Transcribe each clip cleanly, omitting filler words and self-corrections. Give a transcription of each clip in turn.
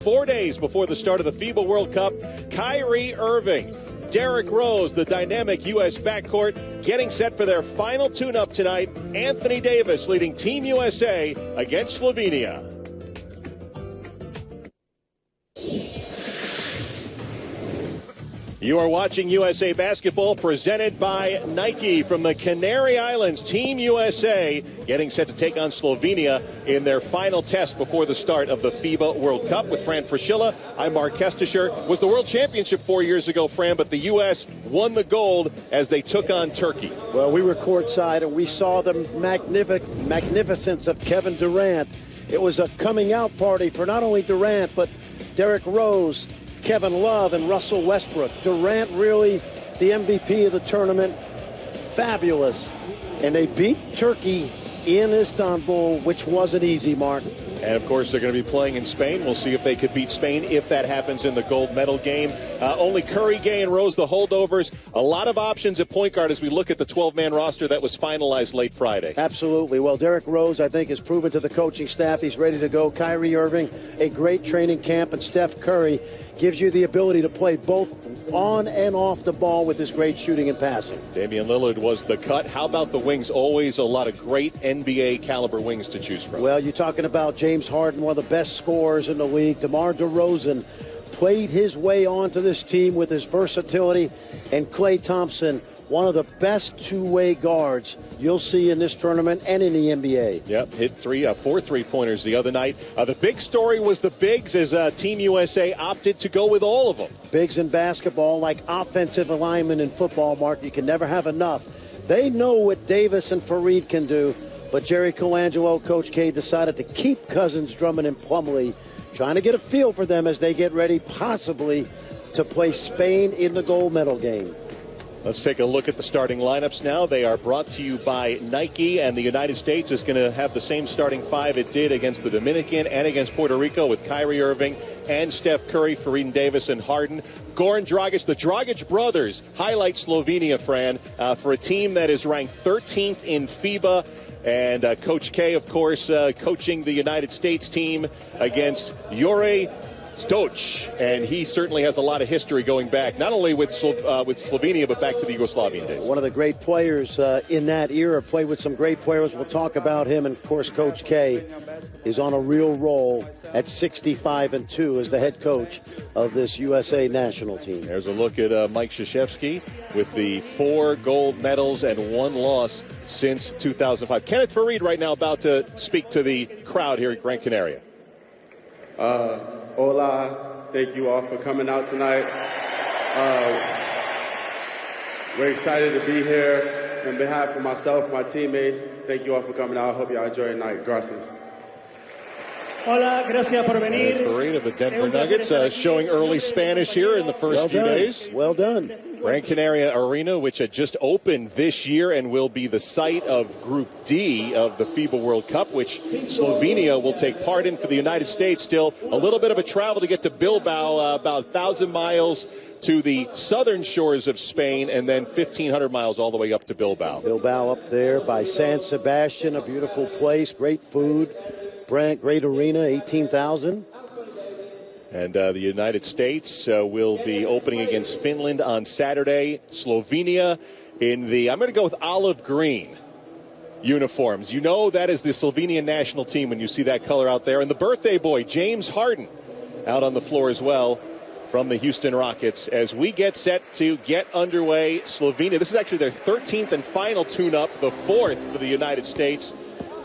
4 days before the start of the FIBA World Cup, Kyrie Irving, Derrick Rose, the dynamic U.S. backcourt, getting set for their final tune-up tonight. Anthony Davis leading Team USA against Slovenia. You are watching USA Basketball presented by Nike from the Canary Islands. Team USA getting set to take on Slovenia in their final test before the start of the FIBA World Cup. With Fran Fraschilla, I'm Mark Kestisher. Was the World Championship 4 years ago, Fran, but the U.S. won the gold as they took on Turkey. Well, we were courtside and we saw the magnificence of Kevin Durant. It was a coming out party for not only Durant, but Derrick Rose, Kevin Love, and Russell Westbrook. Durant really the MVP of the tournament. Fabulous. And they beat Turkey in Istanbul, which wasn't easy, Mark. And, of course, they're going to be playing in Spain. We'll see if they could beat Spain if that happens in the gold medal game. Only Curry, Gay, and Rose, the holdovers. A lot of options at point guard as we look at the 12-man roster that was finalized late Friday. Absolutely. Well, Derrick Rose, I think, has proven to the coaching staff he's ready to go. Kyrie Irving, a great training camp, and Steph Curry gives you the ability to play both on and off the ball with his great shooting and passing. Damian Lillard was the cut. How about the wings? Always a lot of great NBA caliber wings to choose from. Well, you're talking about James Harden, one of the best scorers in the league. DeMar DeRozan played his way onto this team with his versatility. And Klay Thompson, one of the best two-way guards you'll see in this tournament and in the NBA. Yep, hit four three-pointers the other night. The big story was the bigs as Team USA opted to go with all of them. Bigs in basketball, like offensive alignment in football, Mark, you can never have enough. They know what Davis and Fareed can do, but Jerry Colangelo, Coach K, decided to keep Cousins, Drummond, and Plumlee, trying to get a feel for them as they get ready possibly to play Spain in the gold medal game. Let's take a look at the starting lineups now. They are brought to you by Nike, and the United States is going to have the same starting five it did against the Dominican and against Puerto Rico with Kyrie Irving and Steph Curry, Fareed Davis, and Harden. Goran Dragic, the Dragic brothers, highlight Slovenia, Fran, for a team that is ranked 13th in FIBA. And Coach K, of course, coaching the United States team against Jure Stoch, and he certainly has a lot of history going back, not only with Slovenia, but back to the Yugoslavian days. One of the great players in that era, played with some great players. We'll talk about him, and of course, Coach K is on a real roll at 65-2 as the head coach of this USA national team. There's a look at Mike Krzyzewski with the 4 gold medals and 1 loss since 2005. Kenneth Fareed right now about to speak to the crowd here at Gran Canaria. Hola, thank you all for coming out tonight. We're excited to be here. On behalf of myself, my teammates, thank you all for coming out. I hope y'all enjoy the night. Gracias. Hola, gracias por venir. Fareed of the Denver Nuggets showing early Spanish here in the first few days. Well done. Gran Canaria Arena, which had just opened this year and will be the site of Group D of the FIBA World Cup, which Slovenia will take part in. For the United States, still a little bit of a travel to get to Bilbao, about 1,000 miles to the southern shores of Spain, and then 1,500 miles all the way up to Bilbao. Bilbao up there by San Sebastian, a beautiful place, great food, great arena, 18,000. And the United States will be opening against Finland on Saturday. Slovenia in the, I'm going to go with olive green uniforms. You know that is the Slovenian national team when you see that color out there. And the birthday boy, James Harden, out on the floor as well from the Houston Rockets. As we get set to get underway, Slovenia, this is actually their 13th and final tune-up, the 4th for the United States.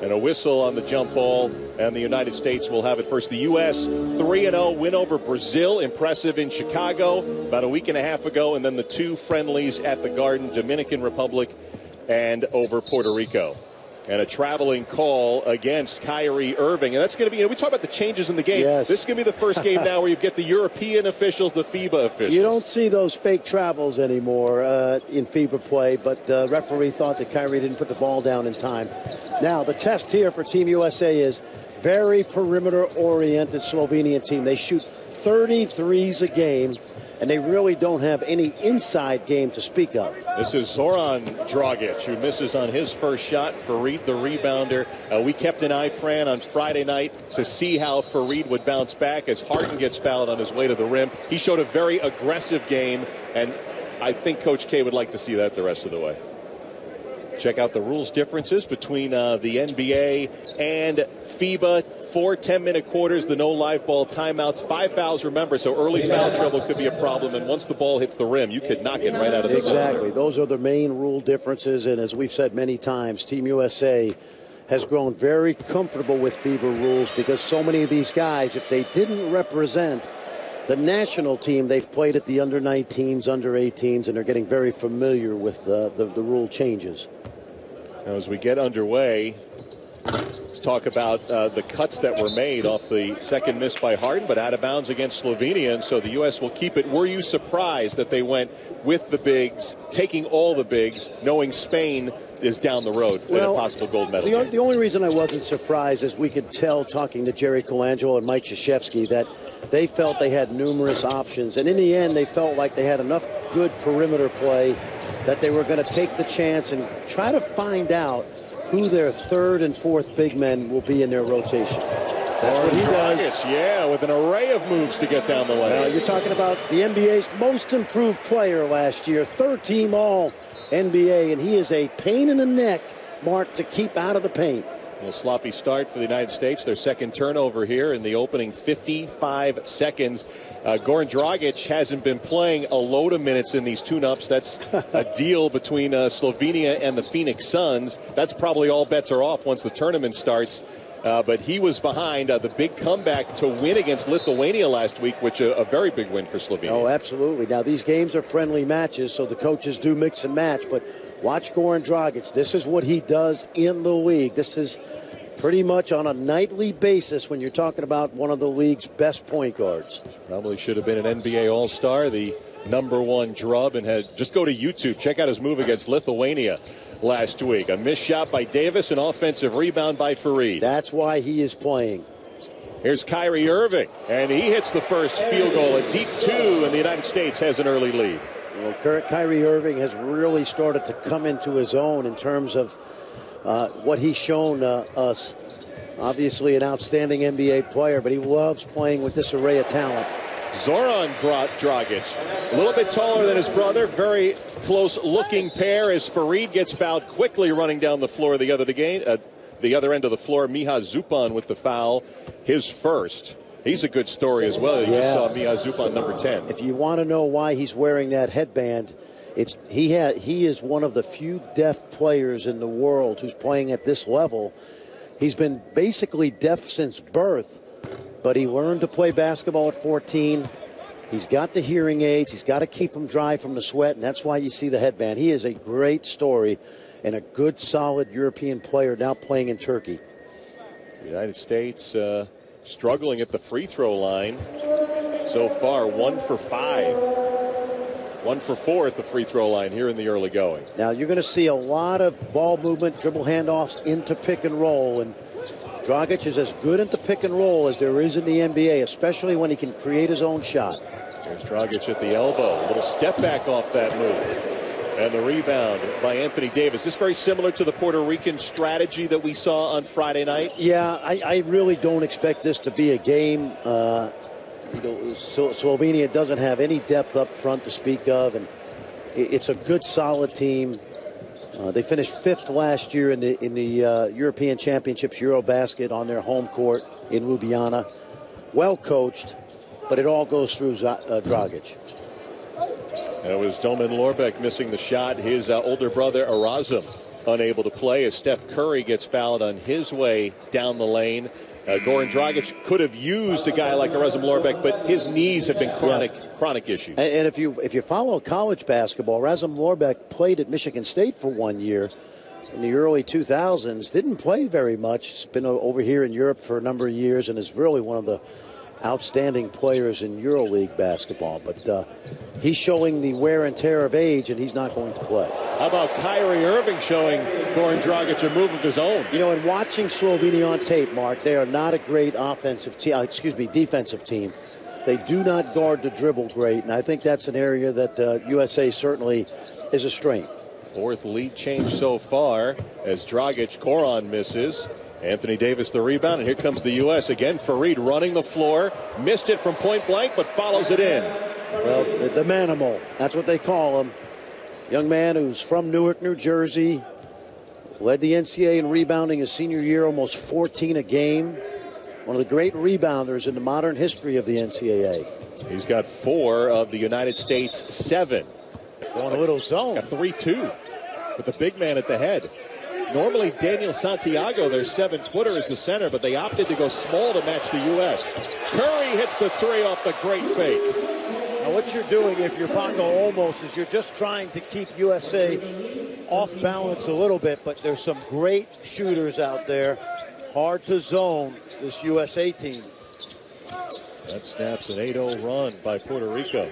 And a whistle on the jump ball, and the United States will have it first. The U.S. 3-0 win over Brazil, impressive in Chicago about a week and a half ago, and then the 2 friendlies at the Garden, Dominican Republic and over Puerto Rico. And a traveling call against Kyrie Irving. And that's going to be, we talk about the changes in the game. Yes. This is going to be the first game now where you get the European officials, the FIBA officials. You don't see those fake travels anymore in FIBA play, but the referee thought that Kyrie didn't put the ball down in time. Now, the test here for Team USA is very perimeter-oriented Slovenian team. They shoot 33s a game. and they really don't have any inside game to speak of. This is Zoran Dragic, who misses on his first shot. Farid, the rebounder. We kept an eye, Fran, on Friday night to see how Farid would bounce back as Harden gets fouled on his way to the rim. He showed a very aggressive game, and I think Coach K would like to see that the rest of the way. Check out the rules differences between the NBA and FIBA. 4 10-minute quarters, the no live ball timeouts, 5 fouls, remember, so early foul trouble could be a problem, and once the ball hits the rim, you could knock it right out of the zone. Exactly. Those are the main rule differences, and as we've said many times, Team USA has grown very comfortable with FIBA rules because so many of these guys, if they didn't represent the national team, they've played at the under-19s, under-18s, and they're getting very familiar with the rule changes. Now, as we get underway, let's talk about the cuts that were made off the second miss by Harden, but out of bounds against Slovenia, and so the U.S. will keep it. Were you surprised that they went with the bigs, taking all the bigs, knowing Spain is down the road in a possible gold medal? The only reason I wasn't surprised is we could tell, talking to Jerry Colangelo and Mike Krzyzewski, that they felt they had numerous options, and in the end, they felt like they had enough good perimeter play that they were going to take the chance and try to find out who their third and fourth big men will be in their rotation. That's what he does. Yeah, with an array of moves to get down the lane. You're talking about the NBA's most improved player last year, third-team All-NBA, and he is a pain in the neck, Mark, to keep out of the paint. A little sloppy start for the United States. Their second turnover here in the opening 55 seconds. Goran Dragic hasn't been playing a load of minutes in these tune-ups. That's a deal between Slovenia and the Phoenix Suns. That's probably all bets are off once the tournament starts. But he was behind the big comeback to win against Lithuania last week, which a very big win for Slovenia. Oh, absolutely. Now, these games are friendly matches, so the coaches do mix and match. But watch Goran Dragic. This is what he does in the league. This is pretty much on a nightly basis when you're talking about one of the league's best point guards. Probably should have been an NBA All-Star, the #1 drub, and just go to YouTube. Check out his move against Lithuania last week. A missed shot by Davis, an offensive rebound by Farid. That's why he is playing. Here's Kyrie Irving, and he hits the first field goal, a deep 2, and the United States has an early lead. Well, Kyrie Irving has really started to come into his own in terms of what he's shown us. Obviously an outstanding NBA player, but he loves playing with this array of talent. Zoran Dragic, a little bit taller than his brother, very close-looking pair as Farid gets fouled, quickly running down the floor the other end of the floor. Miha Zupan with the foul, his first. He's a good story as well. You just saw Miha Zupan, number 10. If you want to know why he's wearing that headband, he is one of the few deaf players in the world who's playing at this level. He's been basically deaf since birth, but he learned to play basketball at 14. He's got the hearing aids. He's got to keep them dry from the sweat, and that's why you see the headband. He is a great story and a good, solid European player now playing in Turkey. The United States struggling at the free throw line so far, 1 for 5. 1 for 4 at the free throw line here in the early going. Now you're going to see a lot of ball movement, dribble handoffs into pick and roll, and Dragic is as good at the pick and roll as there is in the NBA, especially when he can create his own shot. There's Dragic at the elbow, a little step back off that move. And the rebound by Anthony Davis. This is very similar to the Puerto Rican strategy that we saw on Friday night. Yeah, I really don't expect this to be a game. Slovenia doesn't have any depth up front to speak of, and it's a good, solid team. They finished 5th last year in the European Championships Eurobasket on their home court in Ljubljana. Well coached, but it all goes through Dragic. That was Domen Lorbeck missing the shot. His older brother Erasm unable to play as Steph Curry gets fouled on his way down the lane. Goran Dragic could have used a guy like Erasm Lorbeck, but his knees have been chronic issues. And if you follow college basketball, Erasm Lorbeck played at Michigan State for 1 year in the early 2000s. Didn't play very much. He's been over here in Europe for a number of years and is really one of the outstanding players in EuroLeague basketball. But he's showing the wear and tear of age, and he's not going to play. How about Kyrie Irving showing Goran Dragic a move of his own? You know, in watching Slovenia on tape, Mark, they are not a great defensive team. They do not guard the dribble great, and I think that's an area that USA certainly is a strength. Fourth lead change so far as Dragic, Koron misses. Anthony Davis the rebound, and here comes the U.S. again. Fareed running the floor, missed it from point blank, but follows it in. Well, the Manimal, that's what they call him. Young man who's from Newark, New Jersey, led the NCAA in rebounding his senior year, almost 14 a game. One of the great rebounders in the modern history of the NCAA. He's got 4 of the United States' 7. Going a little zone. A 3-2 with the big man at the head. Normally, Daniel Santiago, their 7-footer, is the center, but they opted to go small to match the U.S. Curry hits the 3 off the great fake. Now, what you're doing if you're Paco Olmos is you're just trying to keep USA off balance a little bit, but there's some great shooters out there. Hard to zone this USA team. That snaps an 8-0 run by Puerto Rico.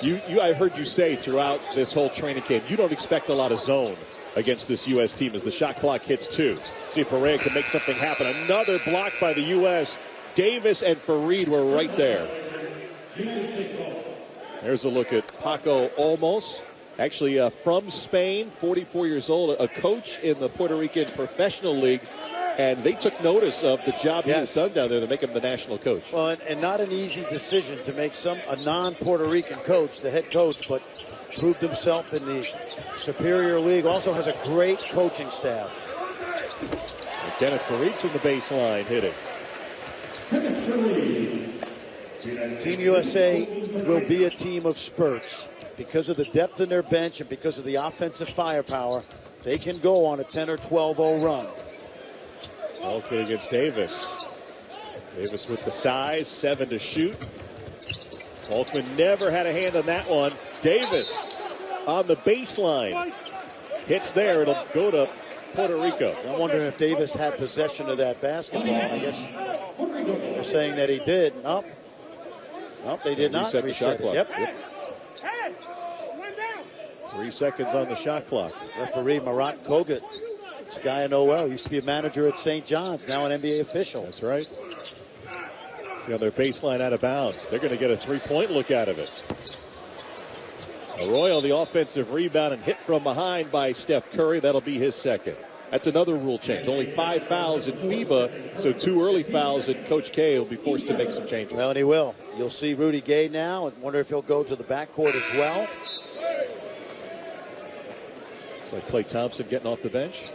I heard you say throughout this whole training camp, you don't expect a lot of zone against this U.S. team as the shot clock hits 2. See if Perea can make something happen. Another block by the U.S. Davis and Fareed were right there. There's a look at Paco Olmos, actually from Spain, 44 years old, a coach in the Puerto Rican professional leagues, and they took notice of the job he has done down there to make him the national coach. Well, and not an easy decision to make a non-Puerto Rican coach the head coach, but proved himself in the Superior League. Also has a great coaching staff. And Kenneth Fareed from the baseline hitting. Team USA will be a team of spurts. Because of the depth in their bench and because of the offensive firepower, they can go on a 10 or 12-0 run. Altman against Davis. Davis with the size, 7 to shoot. Altman never had a hand on that one. Davis on the baseline. Hits there. It'll go to Puerto Rico. I'm wondering if Davis had possession of that basketball. I guess they're saying that he did. Nope. Nope, they did not. Reset the shot clock. Yep. 3 seconds on the shot clock. Referee Marat Kogut. This guy I know well. Used to be a manager at St. John's. Now an NBA official. That's right. See on their baseline out of bounds. They're going to get a 3-point look out of it. Arroyo, the offensive rebound and hit from behind by Steph Curry. That'll be his second. That's another rule change. Only 5 fouls in FIBA, so 2 early fouls, and Coach K will be forced to make some changes. Well, and he will. You'll see Rudy Gay now, and wonder if he'll go to the backcourt as well. It's like Klay Thompson getting off the bench.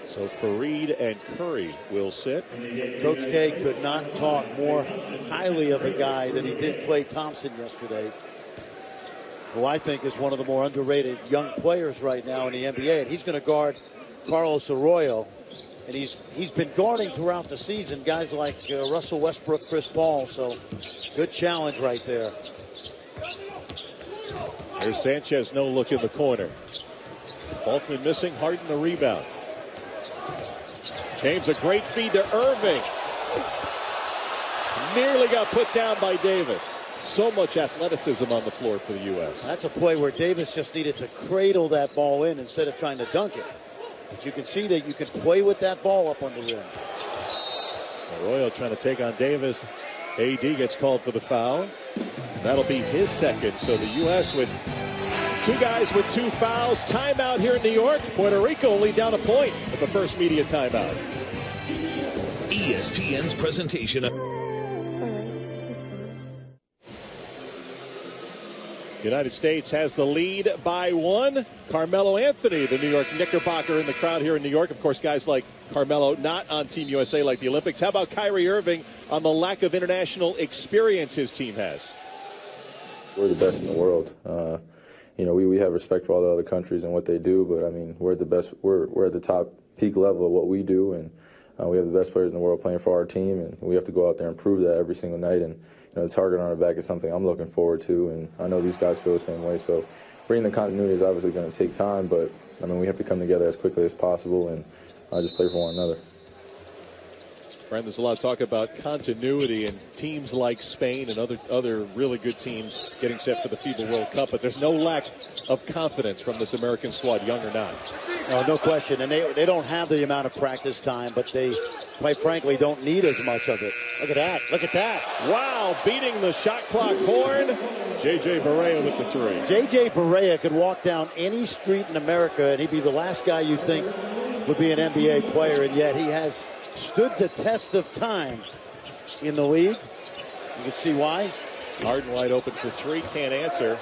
So Fareed and Curry will sit. Coach K could not talk more highly of a guy than he did Klay Thompson yesterday, who I think is one of the more underrated young players right now in the NBA. And he's going to guard Carlos Arroyo. And he's been guarding throughout the season guys like Russell Westbrook, Chris Paul. So good challenge right there. There's Sanchez, no look in the corner. Altman missing, Harden the rebound. James, a great feed to Irving. Nearly got put down by Davis. So much athleticism on the floor for the U.S. That's a play where Davis just needed to cradle that ball in instead of trying to dunk it. But you can see that you can play with that ball up on the rim. Arroyo trying to take on Davis. AD gets called for the foul. That'll be his second. So the U.S. with 2 guys with 2 fouls. Timeout here in New York. Puerto Rico only down a point at the first media timeout. ESPN's presentation of United States has the lead by 1. Carmelo Anthony, the New York Knickerbocker, in the crowd here in New York. Of course, guys like Carmelo not on Team USA like the Olympics. How about Kyrie Irving on the lack of international experience his team has? We're the best in the world. We have respect for all the other countries and what they do, but I mean, we're the best. We're at the top peak level of what we do, and we have the best players in the world playing for our team, and we have to go out there and prove that every single night. And the target on our back is something I'm looking forward to, and I know these guys feel the same way. So bringing the continuity is obviously going to take time, but I mean, we have to come together as quickly as possible and just play for one another. Brian, there's a lot of talk about continuity and teams like Spain and other really good teams getting set for the FIBA World Cup, but there's no lack of confidence from this American squad, young or not. No question. And they don't have the amount of practice time, but they, quite frankly, don't need as much of it. Look at that. Look at that. Wow, beating the shot clock horn. J.J. Barea with the three. J.J. Barea could walk down any street in America, and he'd be the last guy you think would be an NBA player, and yet he has stood the test of time in the league. You can see why. Harden wide open for three, can't answer.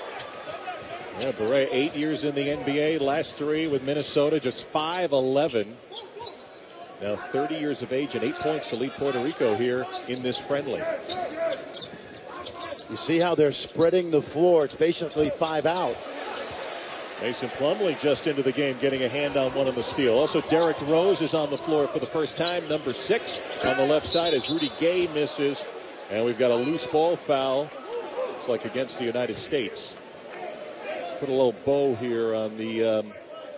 Yeah, Barea 8 years in the NBA, last three with Minnesota, just 5'11". Now 30 years of age and 8 points to lead Puerto Rico here in this friendly. You see how they're spreading the floor. It's basically 5 out. Mason Plumlee just into the game, getting a hand on one on the steal. Also, Derrick Rose is on the floor for the first time, number 6 on the left side as Rudy Gay misses. And we've got a loose ball foul. It's like against the United States. Let's put a little bow here on the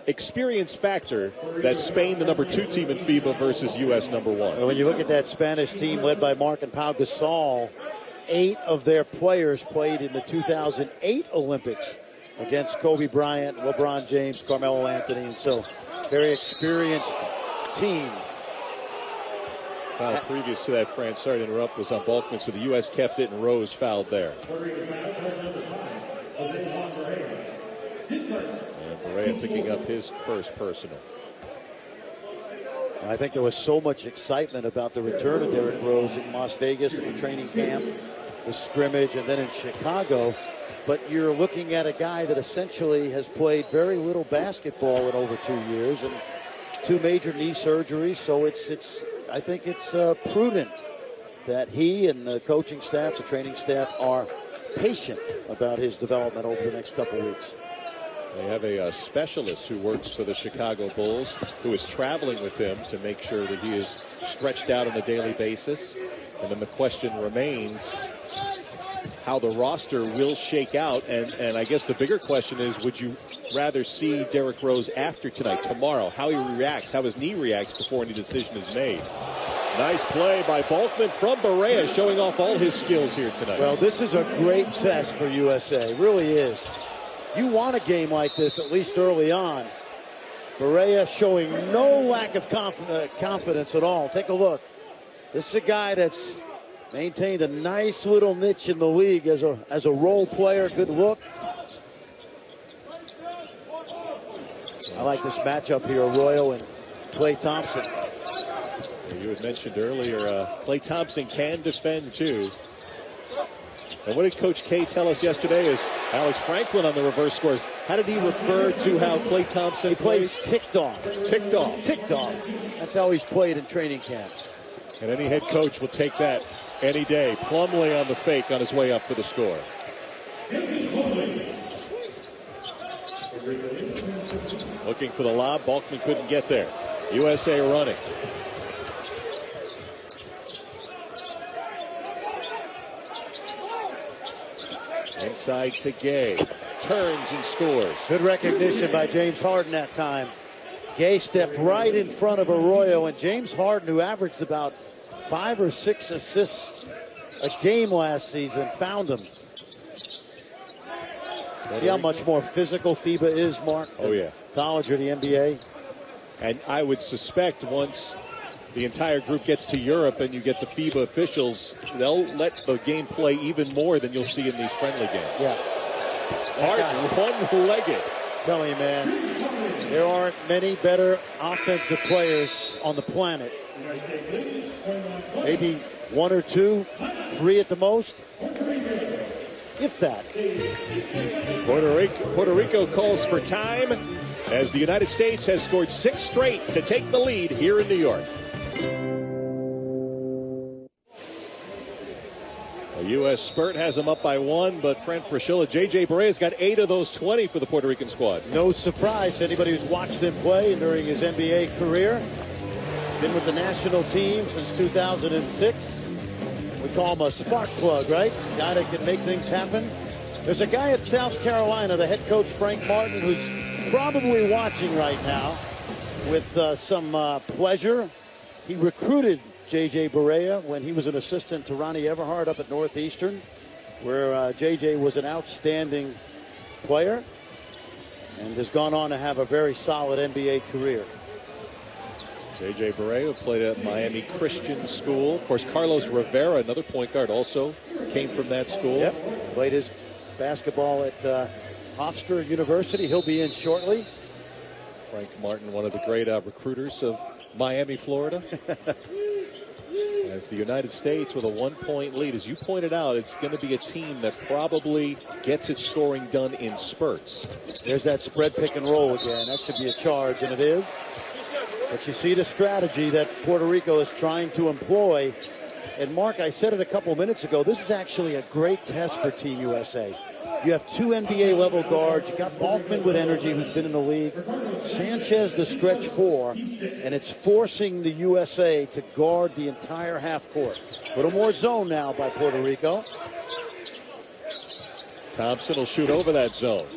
experience factor that Spain, the number 2 team in FIBA, versus U.S. number 1. When you look at that Spanish team led by Marc and Pau Gasol, 8 of their players played in the 2008 Olympics against Kobe Bryant, LeBron James, Carmelo Anthony, and so very experienced team. Foul previous to that, Fran, sorry to interrupt, was on Balkman, so the U.S. kept it and Rose fouled there. And Barea picking up his first personal. I think there was so much excitement about the return of Derrick Rose in Las Vegas at the training camp, the scrimmage, and then in Chicago. But you're looking at a guy that essentially has played very little basketball in over 2 years and 2 major knee surgeries. So I think it's prudent that he and the coaching staff, the training staff, are patient about his development over the next couple weeks. They have a specialist who works for the Chicago Bulls who is traveling with him to make sure that he is stretched out on a daily basis. And then the question remains how the roster will shake out. And I guess the bigger question is, would you rather see Derrick Rose after tonight, tomorrow, how he reacts, how his knee reacts before any decision is made? Nice play by Balkman from Barea, showing off all his skills here tonight. Well, this is a great test for USA. It really is. You want a game like this, at least early on. Barea showing no lack of confidence at all. Take a look. This is a guy that's maintained a nice little niche in the league as a role player. Good look. I like this matchup here, Arroyo and Klay Thompson. You had mentioned earlier, Klay Thompson can defend too. And what did Coach K tell us yesterday is Alex Franklin on the reverse scores. How did he refer to how Klay Thompson plays? Ticked off. Ticked off. Ticked off. That's how he's played in training camp. And any head coach will take that any day. Plumlee on the fake on his way up for the score. Looking for the lob. Balkman couldn't get there. USA running. Inside to Gay. Turns and scores. Good recognition by James Harden that time. Gay stepped right in front of Arroyo, and James Harden, who averaged about 5 or 6 assists a game last season, found him. See how much more physical FIBA is, Mark? Oh, yeah. College or the NBA? And I would suspect once the entire group gets to Europe and you get the FIBA officials, they'll let the game play even more than you'll see in these friendly games. Yeah. Hard, one-legged. Tell you, man, there aren't many better offensive players on the planet. Maybe 1 or 2, 3 at the most, if that. Puerto Rico calls for time as the United States has scored 6 straight to take the lead here in New York. A U.S. spurt has them up by 1, but Fran Fraschilla, J.J. Barea's got 8 of those 20 for the Puerto Rican squad. No surprise to anybody who's watched him play during his NBA career. Been with the national team since 2006. We call him a spark plug, right? Guy that can make things happen. There's a guy at South Carolina, the head coach Frank Martin, who's probably watching right now with some pleasure. He recruited J.J. Barea when he was an assistant to Ronnie Everhart up at Northeastern, where J.J. was an outstanding player and has gone on to have a very solid NBA career. J.J. Barea played at Miami Christian School. Of course, Carlos Rivera, another point guard, also came from that school. Yep, played his basketball at Hofstra University. He'll be in shortly. Frank Martin, one of the great recruiters of Miami, Florida. As the United States with a 1-point lead. As you pointed out, it's going to be a team that probably gets its scoring done in spurts. There's that spread pick and roll again. That should be a charge, and it is. But you see the strategy that Puerto Rico is trying to employ. And Mark, I said it a couple minutes ago, this is actually a great test for Team USA. You have two NBA-level guards. You got Balkman with energy, who's been in the league. Sanchez, the stretch four. And it's forcing the USA to guard the entire half court. A little more zone now by Puerto Rico. Thompson will shoot over that zone.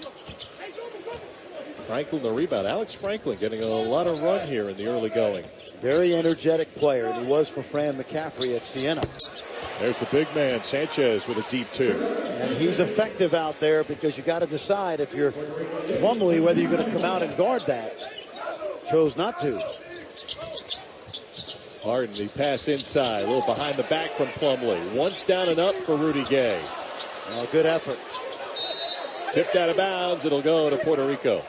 Franklin the rebound. Alex Franklin getting a lot of run here in the early going. Very energetic player, and he was for Fran McCaffrey at Siena. There's the big man, Sanchez, with a deep two. And he's effective out there because you got to decide if you're Plumlee whether you're going to come out and guard that. Chose not to. Harden, the pass inside. A little behind the back from Plumlee. Once down and up for Rudy Gay. Good effort. Tipped out of bounds. It'll go to Puerto Rico.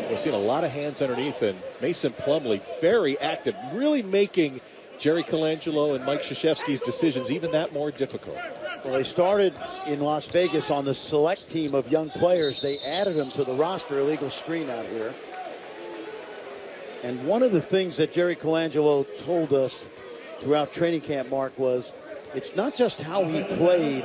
We've seen a lot of hands underneath, and Mason Plumlee very active, really making Jerry Colangelo and Mike Krzyzewski's decisions even that more difficult. Well, they started in Las Vegas on the select team of young players. They added them to the roster, illegal screen out here. And one of the things that Jerry Colangelo told us throughout training camp, Mark, was it's not just how he played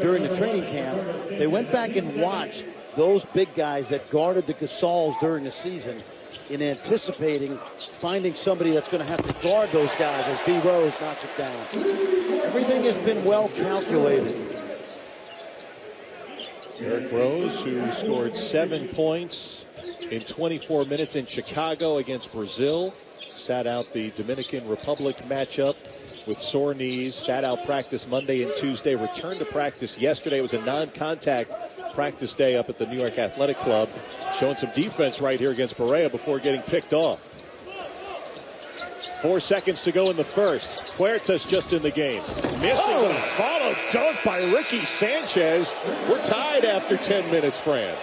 during the training camp. They went back and watched those big guys that guarded the Gasols during the season in anticipating finding somebody that's going to have to guard those guys as D. Rose knocks it down. Everything has been well calculated. Derrick Rose, who scored 7 points in 24 minutes in Chicago against Brazil, sat out the Dominican Republic matchup with sore knees, sat out practice Monday and Tuesday, returned to practice yesterday. It was a non-contact practice day up at the New York Athletic Club, showing some defense right here against Barea before getting picked off. 4 seconds to go in the first. Huertas just in the game. Missing a follow dunk by Ricky Sanchez. We're tied after 10 minutes, Fran.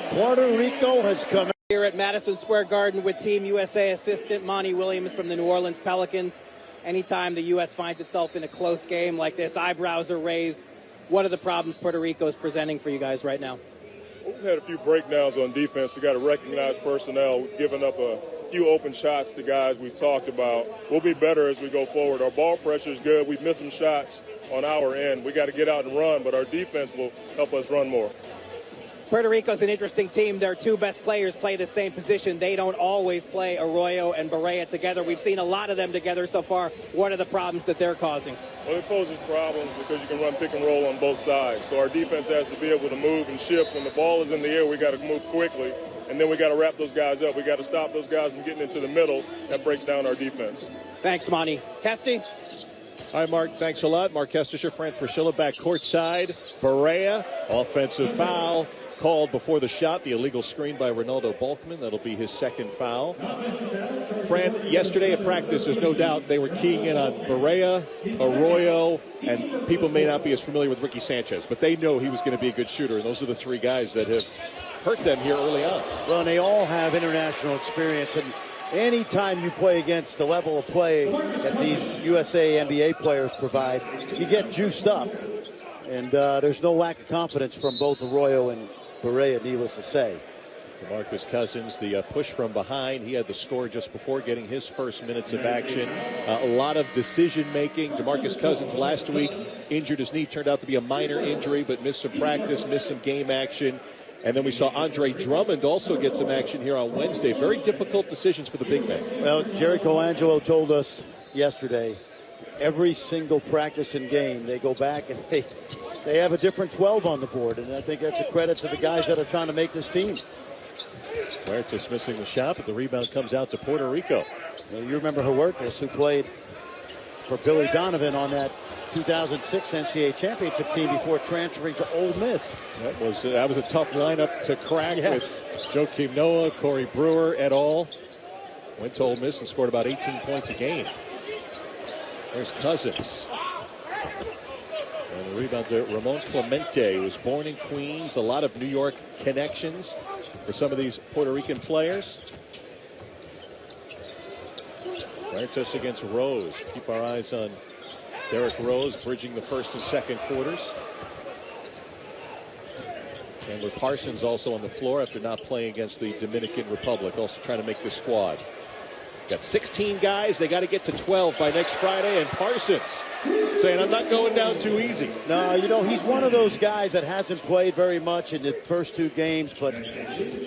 Puerto Rico has come here at Madison Square Garden with Team USA assistant Monty Williams from the New Orleans Pelicans. Anytime the U.S. finds itself in a close game like this, eyebrows are raised. What are the problems Puerto Rico is presenting for you guys right now? We've had a few breakdowns on defense. We got to recognize personnel. We've given up a few open shots to guys we've talked about. We'll be better as we go forward. Our ball pressure is good. We've missed some shots on our end. We got to get out and run, but our defense will help us run more. Puerto Rico's an interesting team. Their two best players play the same position. They don't always play Arroyo and Barea together. We've seen a lot of them together so far. What are the problems that they're causing? Well, it poses problems because you can run pick and roll on both sides. So our defense has to be able to move and shift. When the ball is in the air, we got to move quickly, and then we got to wrap those guys up. We got to stop those guys from getting into the middle. That breaks down our defense. Thanks, Monty. Kesty? Hi, Mark. Thanks a lot. Mark Kestisher, Fran Fraschilla back courtside. Barea, offensive foul. Called before the shot, the illegal screen by Ronaldo Balkman. That'll be his second foul. Fran, yesterday at practice, there's no doubt they were keying in on Barea, Arroyo, and people may not be as familiar with Ricky Sanchez, but they know he was going to be a good shooter, and those are the three guys that have hurt them here early on. Well, and they all have international experience, and anytime you play against the level of play that these USA NBA players provide, you get juiced up, and there's no lack of confidence from both Arroyo and Barea, needless to say. DeMarcus Cousins, the push from behind. He had the score just before getting his first minutes of action. A lot of decision-making. DeMarcus Cousins last week injured his knee. Turned out to be a minor injury, but missed some practice, missed some game action. And then we saw Andre Drummond also get some action here on Wednesday. Very difficult decisions for the big man. Well, Jerry Colangelo told us yesterday, every single practice and game, they go back and they have a different 12 on the board, and I think that's a credit to the guys that are trying to make this team. Huertas missing the shot, but the rebound comes out to Puerto Rico. Well, you remember Huertas, who played for Billy Donovan on that 2006 NCAA championship team before transferring to Ole Miss. That was a tough lineup to crack, yes, with Joakim Noah, Corey Brewer et al. Went to Ole Miss and scored about 18 points a game. There's Cousins. And the rebounder, Ramon Clemente, was born in Queens. A lot of New York connections for some of these Puerto Rican players. Huertas against Rose. Keep our eyes on Derrick Rose bridging the first and second quarters. And with Parsons also on the floor after not playing against the Dominican Republic, also trying to make the squad. Got 16 guys. They got to get to 12 by next Friday. And Parsons saying, I'm not going down too easy. No, you know, he's one of those guys that hasn't played very much in the first 2 games, but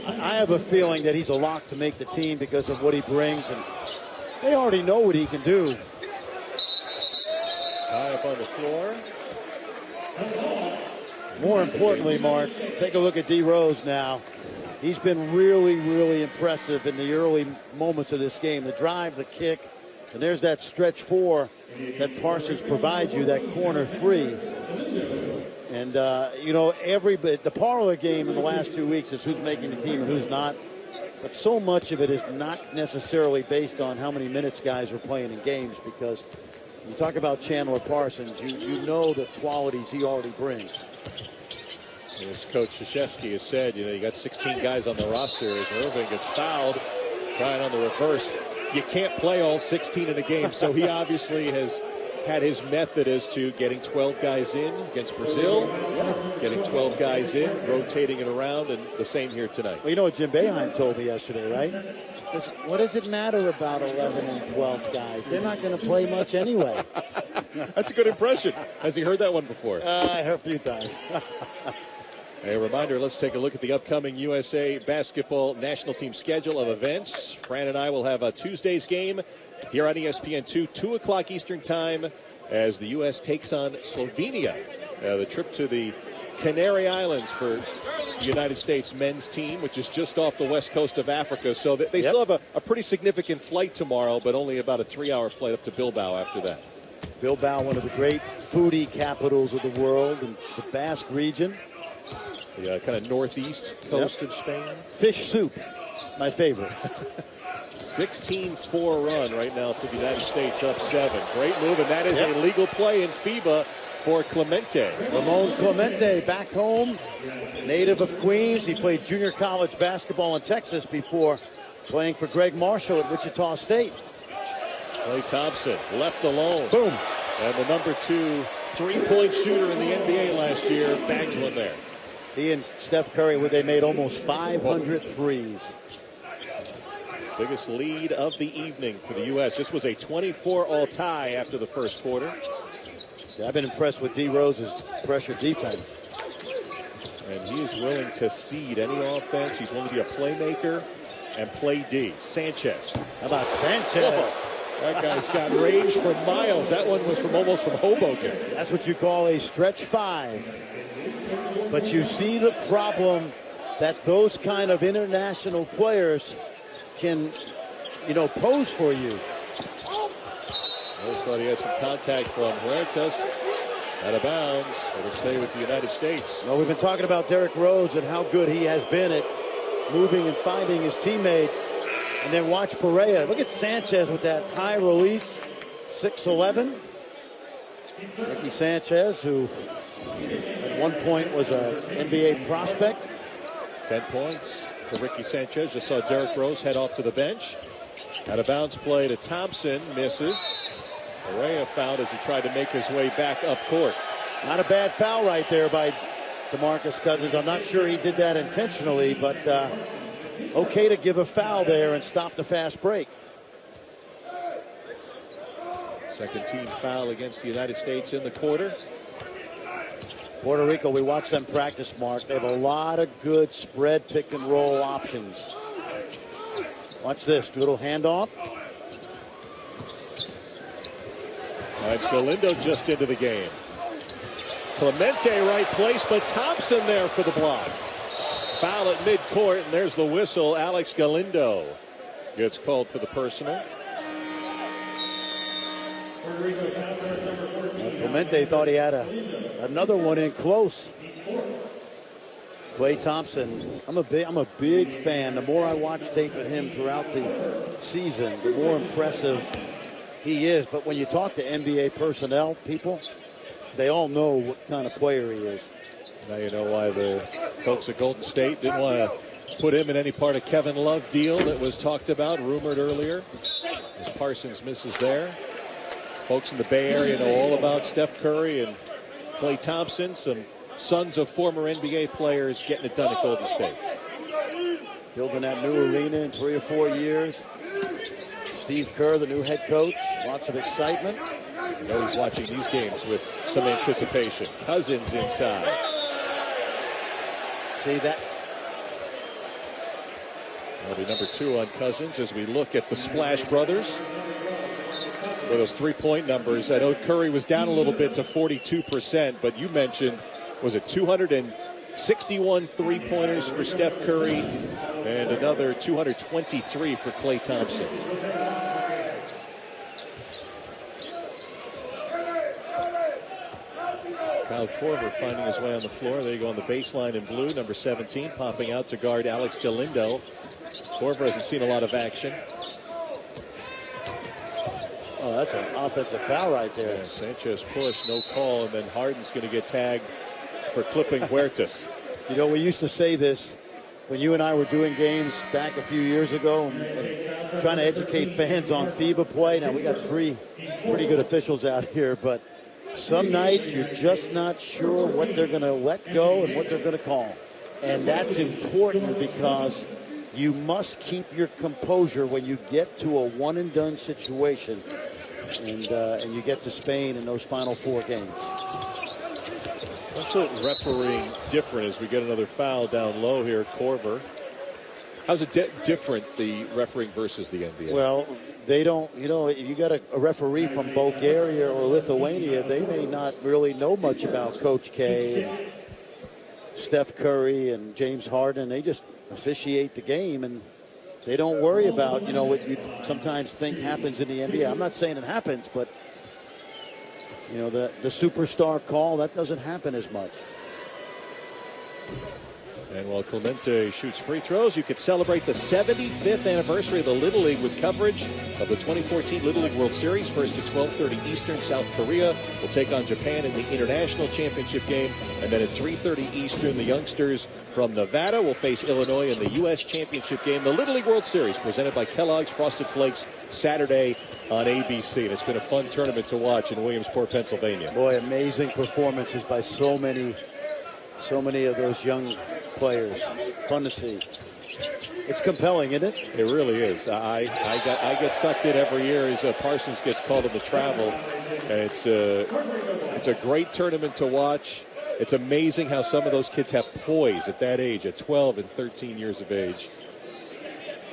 I have a feeling that he's a lock to make the team because of what he brings, and they already know what he can do. High up on the floor. More importantly, Mark, take a look at D. Rose now. He's been really, really impressive in the early moments of this game. The drive, the kick, and there's that stretch 4 that Parsons provides you, that corner 3. And, you know, the parlor game in the last 2 weeks is who's making the team and who's not. But so much of it is not necessarily based on how many minutes guys are playing in games, because you talk about Chandler Parsons, you know the qualities he already brings. As Coach Krzyzewski has said, you know, you got 16 guys on the roster. As Irving gets fouled, trying on the reverse. You can't play all 16 in a game, so he obviously has had his method as to getting 12 guys in against Brazil, getting 12 guys in, rotating it around, and the same here tonight. Well, you know what Jim Boeheim told me yesterday, right? What does it matter about 11 and 12 guys? They're not going to play much anyway. That's a good impression. Has he heard that one before? I heard a few times. A reminder, let's take a look at the upcoming USA basketball national team schedule of events. Fran and I will have a Tuesday's game here on ESPN2, 2 o'clock Eastern time, as the U.S. takes on Slovenia. The trip to the Canary Islands for the United States men's team, which is just off the west coast of Africa. So they still have a pretty significant flight tomorrow, but only about a 3-hour flight up to Bilbao after that. Bilbao, one of the great foodie capitals of the world, in the Basque region. The kind of northeast coast of Spain. Fish soup, my favorite. 16-4 run right now for the United States, up 7. Great move, and that is a legal play in FIBA for Clemente. Ramon Clemente, back home, native of Queens. He played junior college basketball in Texas before playing for Greg Marshall at Wichita State. Klay Thompson left alone. Boom. And the number 2 3-point shooter in the NBA last year bags one there. He and Steph Curry, they made almost 500 threes. Biggest lead of the evening for the U.S. This was a 24-all tie after the first quarter. Yeah, I've been impressed with D. Rose's pressure defense. And he is willing to cede any offense. He's willing to be a playmaker and play D. Sanchez. How about Sanchez? Whoa. That guy's got range for miles. That one was almost from Hoboken. That's what you call a stretch 5. But you see the problem that those kind of international players can, you know, pose for you. I just thought he had some contact from Huertas. Out of bounds. It'll stay with the United States. Well, we've been talking about Derrick Rose and how good he has been at moving and finding his teammates. And then watch Perea. Look at Sanchez with that high release, 6'11". Ricky Sanchez, who at one point was an NBA prospect. 10 points for Ricky Sanchez. Just saw Derrick Rose head off to the bench. Out of bounds play to Thompson. Misses. Perea fouled as he tried to make his way back up court. Not a bad foul right there by DeMarcus Cousins. I'm not sure he did that intentionally, but okay to give a foul there and stop the fast break. Second team foul against the United States in the quarter. Puerto Rico, we watch them practice, Mark. They have a lot of good spread pick and roll options. Watch this, little handoff. That's Galindo just into the game. Clemente right place, but Thompson there for the block. Foul at midcourt, and there's the whistle. Alex Galindo gets called for the personal. Clemente thought he had another one in close. Klay Thompson, I'm a big fan. The more I watch tape of him throughout the season, the more impressive he is. But when you talk to NBA personnel, people, they all know what kind of player he is. Now you know why the folks at Golden State didn't want to put him in any part of Kevin Love deal that was talked about, rumored earlier, as Parsons misses there. Folks in the Bay Area know all about Steph Curry and Klay Thompson, some sons of former NBA players getting it done at Golden State. Building that new arena in 3 or 4 years. Steve Kerr, the new head coach, lots of excitement. You know he's watching these games with some anticipation. Cousins inside. See that? That'll be number 2 on Cousins as we look at the Splash Brothers. For those three-point numbers, I know Curry was down a little bit to 42%, but you mentioned, was it 261 three-pointers for Steph Curry and another 223 for Klay Thompson. Kyle Korver finding his way on the floor. There you go on the baseline in blue, number 17, popping out to guard Alex Galindo. Korver hasn't seen a lot of action. Oh, that's an offensive foul right there. Yeah, Sanchez push, no call, and then Harden's going to get tagged for clipping Huertas. You know, we used to say this when you and I were doing games back a few years ago and trying to educate fans on FIBA play. Now, we got 3 pretty good officials out here, but some nights you're just not sure what they're going to let go and what they're going to call. And that's important because you must keep your composure when you get to a one-and-done situation and you get to Spain in those final 4 games. Also refereeing different as we get another foul down low here, Korver. How's it different, the refereeing versus the NBA? Well, they don't, you know, you got a referee from Bulgaria or Lithuania, they may not really know much about Coach K, and Steph Curry, and James Harden. They just officiate the game, and they don't worry about, you know, what you sometimes think happens in the NBA. I'm not saying it happens, but, you know, the superstar call, that doesn't happen as much. And while Clemente shoots free throws, you could celebrate the 75th anniversary of the Little League with coverage of the 2014 Little League World Series. First at 12:30 Eastern, South Korea will take on Japan in the International Championship game. And then at 3:30 Eastern, the youngsters from Nevada will face Illinois in the U.S. Championship game. The Little League World Series presented by Kellogg's Frosted Flakes, Saturday on ABC. And it's been a fun tournament to watch in Williamsport, Pennsylvania. Boy, amazing performances by so many of those young players. Fun to see. It's compelling, isn't it? It really is. I get sucked in every year as Parsons gets called into travel, and it's a great tournament to watch. It's amazing how some of those kids have poise at that age, at 12 and 13 years of age.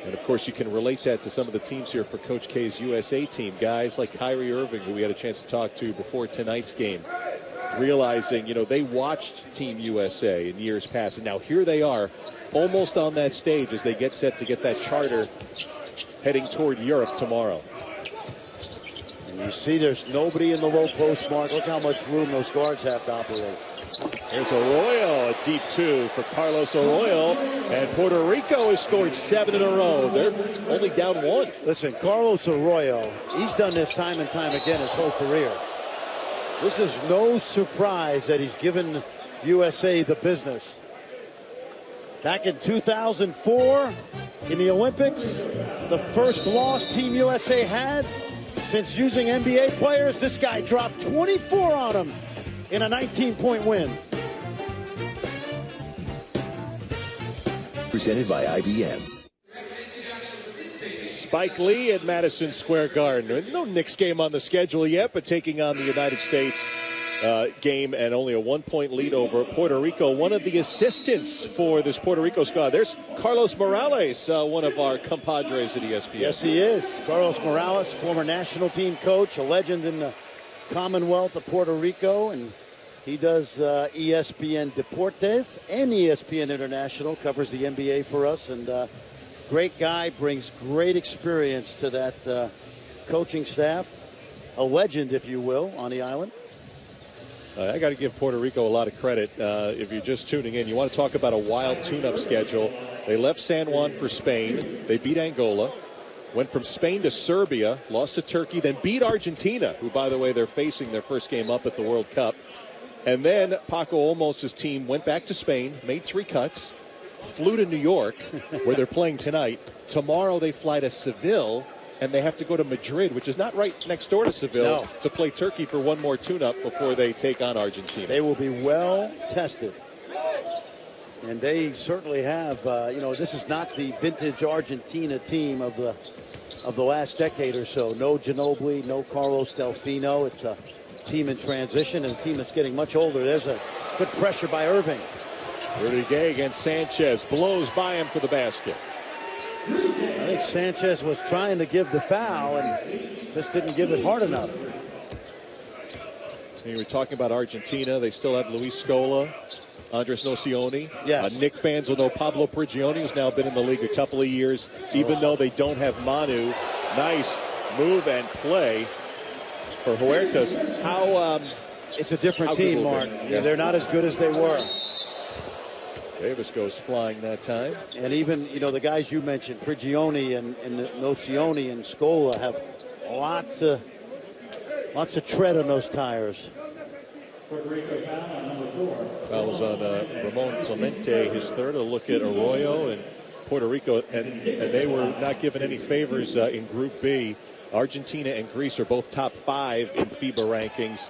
And of course, you can relate that to some of the teams here for Coach K's USA team. Guys like Kyrie Irving, who we had a chance to talk to before tonight's game, realizing, you know, they watched Team USA in years past, and now here they are almost on that stage as they get set to get that charter heading toward Europe tomorrow. And you see there's nobody in the low post, Mark. Look how much room those guards have to operate. Here's Arroyo, a deep 2 for Carlos Arroyo, and Puerto Rico has scored 7 in a row. They're only down 1. Listen, Carlos Arroyo, he's done this time and time again his whole career. This is no surprise that he's given USA the business. Back in 2004 in the Olympics, the first loss Team USA had since using NBA players, this guy dropped 24 on him in a 19-point win. Presented by IBM. Spike Lee at Madison Square Garden. No Knicks game on the schedule yet, but taking on the United States game and only a 1-point lead over Puerto Rico. One of the assistants for this Puerto Rico squad. There's Carlos Morales, one of our compadres at ESPN. Yes, he is. Carlos Morales, former national team coach, a legend in the Commonwealth of Puerto Rico, and he does ESPN Deportes and ESPN International, covers the NBA for us, and great guy, brings great experience to that coaching staff. A legend, if you will, on the island. I got to give Puerto Rico a lot of credit. If you're just tuning in, you want to talk about a wild tune-up schedule. They left San Juan for Spain. They beat Angola. Went from Spain to Serbia, lost to Turkey, then beat Argentina, who, by the way, they're facing their first game up at the World Cup. And then Paco Olmos' team went back to Spain, made 3 cuts, flew to New York, where they're playing tonight. Tomorrow they fly to Seville, and they have to go to Madrid, which is not right next door to Seville, to play Turkey for one more tune-up before they take on Argentina. They will be well tested. And they certainly have, this is not the vintage Argentina team of the last decade or so. No Ginobili, no Carlos Delfino. It's a team in transition and a team that's getting much older. There's a good pressure by Irving. Rudy Gay against Sanchez, blows by him for the basket. I think Sanchez was trying to give the foul and just didn't give it hard enough. You were talking about Argentina. They still have Luis Scola, Andres Nocioni. Yes. Knicks fans will know Pablo Prigioni, who's now been in the league a couple of years, even though they don't have Manu. Nice move and play for Huertas. It's a different team, Mark. Yeah. They're not as good as they were. Davis goes flying that time. And even, the guys you mentioned, Prigioni and Nocioni and Scola have lots of tread on those tires. Fouls on Ramon Clemente, his third. A look at Arroyo and Puerto Rico, and they were not given any favors in Group B. Argentina and Greece are both top 5 in FIBA rankings,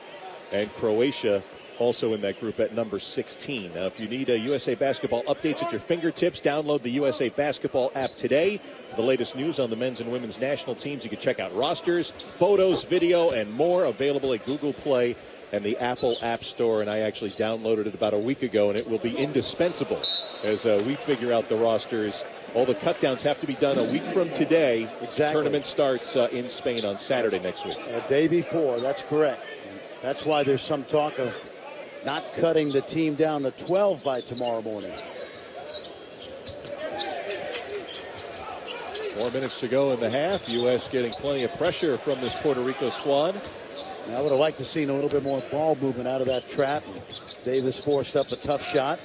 and Croatia also in that group at number 16. Now, if you need USA Basketball updates at your fingertips, download the USA Basketball app today. For the latest news on the men's and women's national teams, you can check out rosters, photos, video, and more available at Google Play and the Apple App Store. And I actually downloaded it about a week ago, and it will be indispensable as we figure out the rosters. All the cutdowns have to be done a week from today. Exactly. Tournament starts in Spain on Saturday next week. A day before, that's correct. That's why there's some talk of not cutting the team down to 12 by tomorrow morning. 4 minutes to go in the half. U.S. getting plenty of pressure from this Puerto Rico squad. I would have liked to see a little bit more ball movement out of that trap. Davis forced up a tough shot.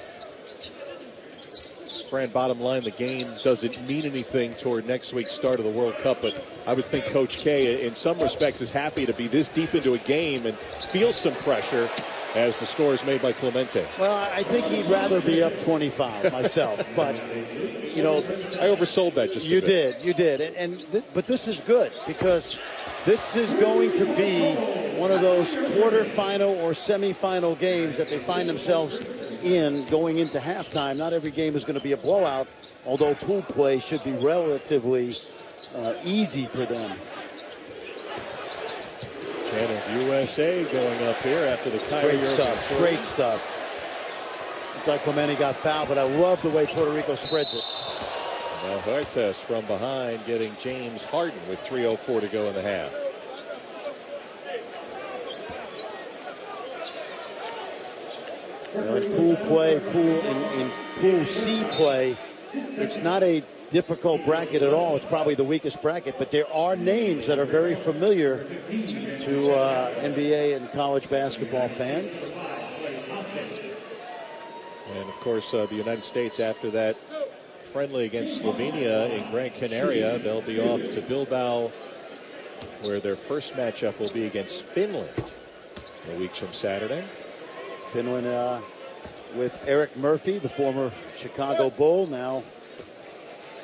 Fran, bottom line, the game doesn't mean anything toward next week's start of the World Cup, but I would think Coach K, in some respects, is happy to be this deep into a game and feel some pressure as the score is made by Clemente. Well, I think he'd rather be up 25 myself, but, I oversold that just a bit. You did. But this is good because this is going to be one of those quarterfinal or semifinal games that they find themselves in going into halftime. Not every game is going to be a blowout, although pool play should be relatively easy for them. Channel USA going up here after the Kyrie Irving. Great stuff. Looks like Clemente got fouled, but I love the way Puerto Rico spreads it. Now Huertas from behind getting James Harden with 3:04 to go in the half. In pool play, in pool C play, it's not a difficult bracket at all. It's probably the weakest bracket, but there are names that are very familiar to NBA and college basketball fans. And, of course, the United States, after that friendly against Slovenia in Gran Canaria, they'll be off to Bilbao, where their first matchup will be against Finland a week from Saturday. Finland with Eric Murphy, the former Chicago Bull.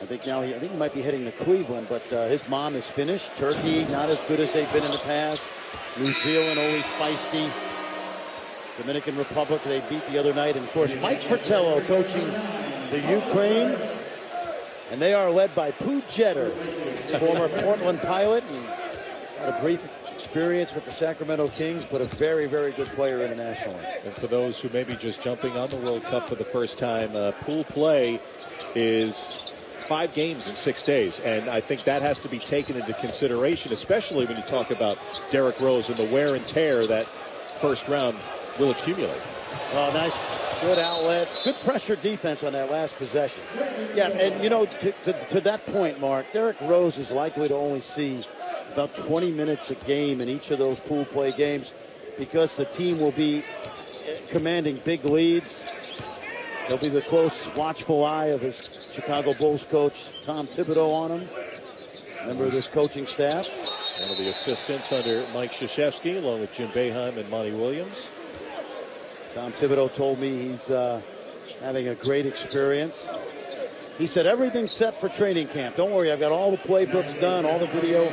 I think he might be heading to Cleveland, but his mom is Finnish. Turkey, not as good as they've been in the past. New Zealand, always feisty. Dominican Republic, they beat the other night. And, of course, Mike Fratello coaching the Ukraine. And they are led by Pooh Jeter, former Portland Pilot. And had a brief experience with the Sacramento Kings, but a very, very good player internationally. And for those who may be just jumping on the World Cup for the first time, pool play is 5 games in 6 days, and I think that has to be taken into consideration, especially when you talk about Derrick Rose and the wear and tear that first round will accumulate. Oh, nice, good outlet, good pressure defense on that last possession. Yeah, and to that point, Mark, Derrick Rose is likely to only see about 20 minutes a game in each of those pool play games. because the team will be commanding big leads. There'll be the close, watchful eye of his Chicago Bulls coach, Tom Thibodeau, on him. Member of this coaching staff. One of the assistants under Mike Krzyzewski, along with Jim Boeheim and Monty Williams. Tom Thibodeau told me he's having a great experience. He said everything's set for training camp. Don't worry, I've got all the playbooks done, all the video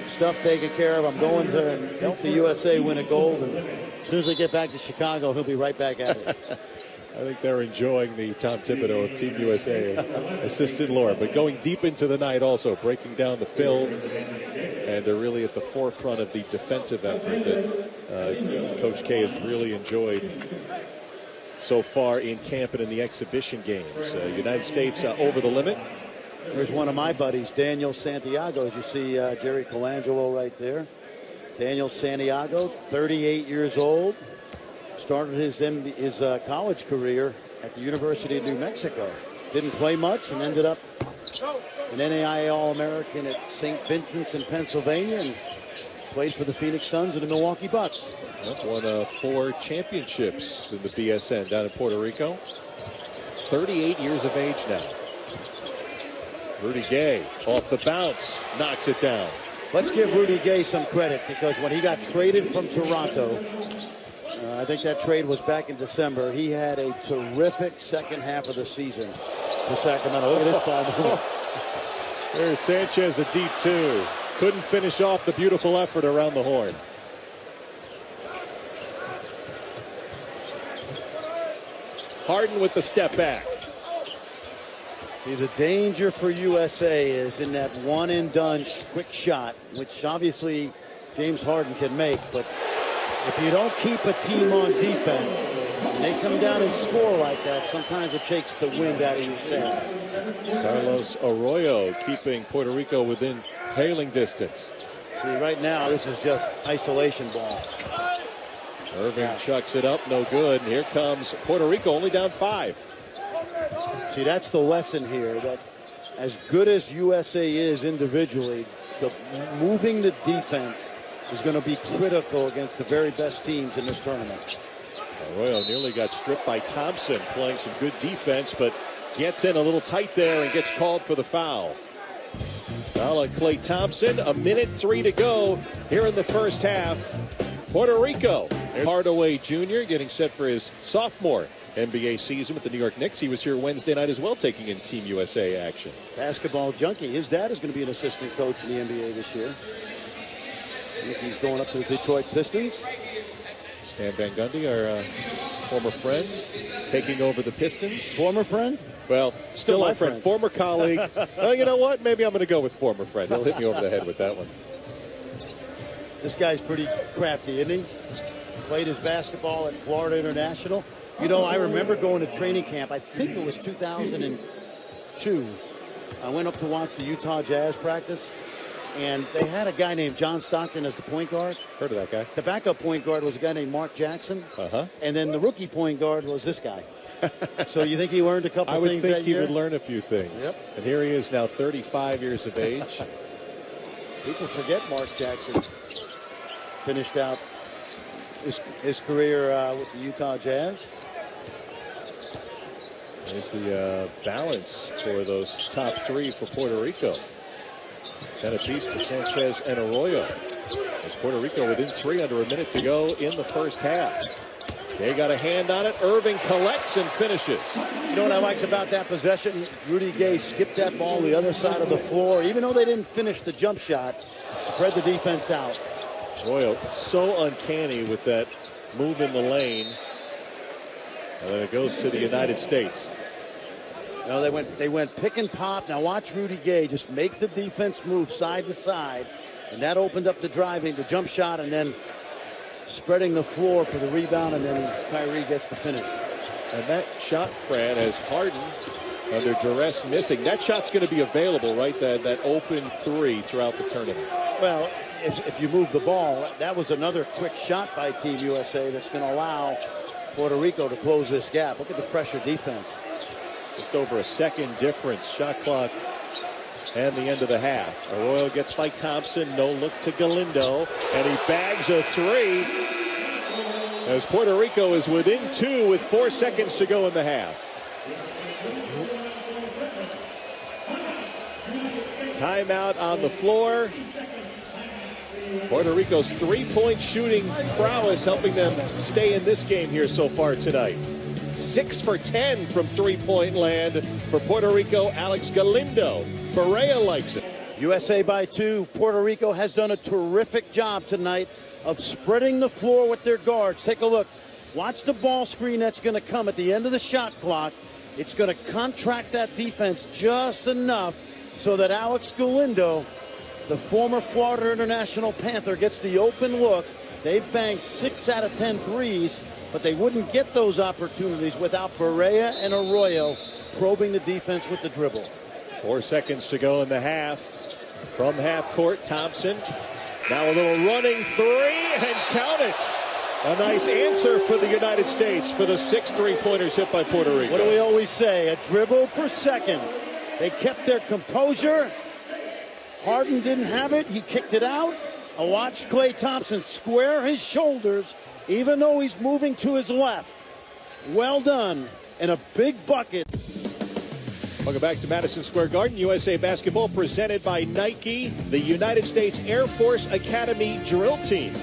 stuff taken care of. I'm going to help the USA win a gold, and as soon as I get back to Chicago, he'll be right back at it. I think they're enjoying the Tom Thibodeau of Team USA assistant lore, but going deep into the night also, breaking down the film, and they're really at the forefront of the defensive effort that Coach K has really enjoyed so far in camp and in the exhibition games. United States over the limit. Here's one of my buddies, Daniel Santiago. As you see Jerry Colangelo right there. Daniel Santiago, 38 years old. Started his college career at the University of New Mexico. Didn't play much and ended up an NAIA All-American at St. Vincent's in Pennsylvania and played for the Phoenix Suns and the Milwaukee Bucks. Won 4 championships in the BSN down in Puerto Rico. 38 years of age now. Rudy Gay off the bounce, knocks it down. Let's give Rudy Gay some credit, because when he got traded from Toronto, I think that trade was back in December, he had a terrific second half of the season for Sacramento. Look at this ball. There's Sanchez, a deep 2. Couldn't finish off the beautiful effort around the horn. Harden with the step back. See, the danger for USA is in that one-and-done quick shot, which obviously James Harden can make, but if you don't keep a team on defense and they come down and score like that, sometimes it takes the wind out of your sails. Carlos Arroyo keeping Puerto Rico within hailing distance. See, right now, this is just isolation ball. Irving chucks it up, no good. And here comes Puerto Rico, only down 5. See, that's the lesson here, that as good as USA is individually, moving the defense is going to be critical against the very best teams in this tournament. Arroyo nearly got stripped by Thompson, playing some good defense, but gets in a little tight there and gets called for the foul. Foul on Klay Thompson. 1:03 to go here in the first half. Puerto Rico. Hardaway Jr. getting set for his sophomore NBA season with the New York Knicks. He was here Wednesday night as well, taking in Team USA action. Basketball junkie. His dad is going to be an assistant coach in the NBA this year. I think he's going up to the Detroit Pistons. Stan Van Gundy, our former friend, taking over the Pistons. Former friend? Well, still my friend. Former colleague. Well, you know what? Maybe I'm going to go with former friend. He'll hit me over the head with that one. This guy's pretty crafty, isn't he? Played his basketball at Florida International. You know, I remember going to training camp. I think it was 2002. I went up to watch the Utah Jazz practice, and they had a guy named John Stockton as the point guard. Heard of that guy. The backup point guard was a guy named Mark Jackson. And then the rookie point guard was this guy. So you think he learned a couple things that year? I would think he would learn a few things. Yep. And here he is now, 35 years of age. People forget Mark Jackson finished out his career with the Utah Jazz. There's the balance for those top 3 for Puerto Rico. 10 apiece for Sanchez and Arroyo. As Puerto Rico within 3 under a minute to go in the first half. They got a hand on it. Irving collects and finishes. You know what I liked about that possession? Rudy Gay skipped that ball the other side of the floor. Even though they didn't finish the jump shot, spread the defense out. Arroyo so uncanny with that move in the lane. And then it goes to the United States. No, they went pick and pop. Now watch Rudy Gay just make the defense move side to side, and that opened up the driving, the jump shot, and then spreading the floor for the rebound, and then Kyrie gets the finish. And that shot, Fran, has Harden under duress missing. That shot's going to be available, right? That open 3 throughout the tournament. Well, if you move the ball, that was another quick shot by Team USA that's going to allow Puerto Rico to close this gap. Look at the pressure defense. Just over a second difference. Shot clock and the end of the half. Arroyo gets by Thompson. No look to Galindo. And he bags a 3. as Puerto Rico is within 2 with 4 seconds to go in the half. Timeout on the floor. Puerto Rico's three-point shooting prowess helping them stay in this game here so far tonight. 6 for 10 from three-point land for Puerto Rico. Alex Galindo. Berea likes it. USA by 2. Puerto Rico has done a terrific job tonight of spreading the floor with their guards. Take a look. Watch the ball screen that's going to come at the end of the shot clock. It's going to contract that defense just enough so that Alex Galindo, the former Florida International Panther, gets the open look. They've banged 6 out of 10 threes, but they wouldn't get those opportunities without Berea and Arroyo probing the defense with the dribble. 4 seconds to go in the half. From half court, Thompson. Now a little running three, and count it. A nice answer for the United States for the 6 three-pointers hit by Puerto Rico. What do we always say? A dribble per second. They kept their composure. Harden didn't have it. He kicked it out. I watched Klay Thompson square his shoulders, even though he's moving to his left. Well done. And a big bucket. Welcome back to Madison Square Garden. USA Basketball presented by Nike, the United States Air Force Academy drill team.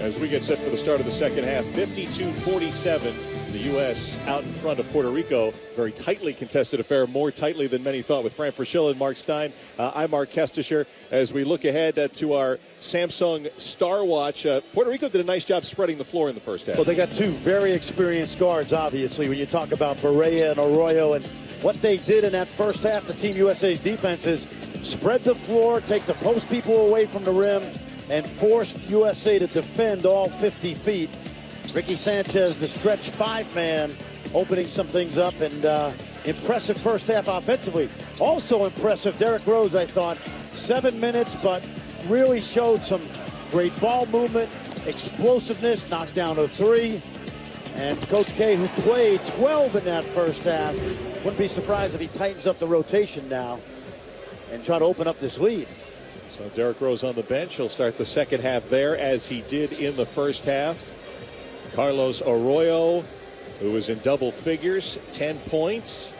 As we get set for the start of the second half, 52-47. The U.S. out in front of Puerto Rico. Very tightly contested affair, more tightly than many thought, with Frank Fraschilla and Mark Stein. I'm Mark Kestisher. As we look ahead to our Samsung Star Watch, Puerto Rico did a nice job spreading the floor in the first half. Well, they got 2 very experienced guards, obviously, when you talk about Berea and Arroyo. And what they did in that first half, the Team USA's defense, is spread the floor, take the post people away from the rim, and forced USA to defend all 50 feet. Ricky Sanchez, the stretch 5-man, opening some things up, and impressive first half offensively. Also impressive, Derrick Rose, I thought. 7 minutes, but really showed some great ball movement, explosiveness, knocked down a 3. And Coach K, who played 12 in that first half, wouldn't be surprised if he tightens up the rotation now and try to open up this lead. So Derrick Rose on the bench. He'll start the second half there as he did in the first half. Carlos Arroyo, who was in double figures, 10 points.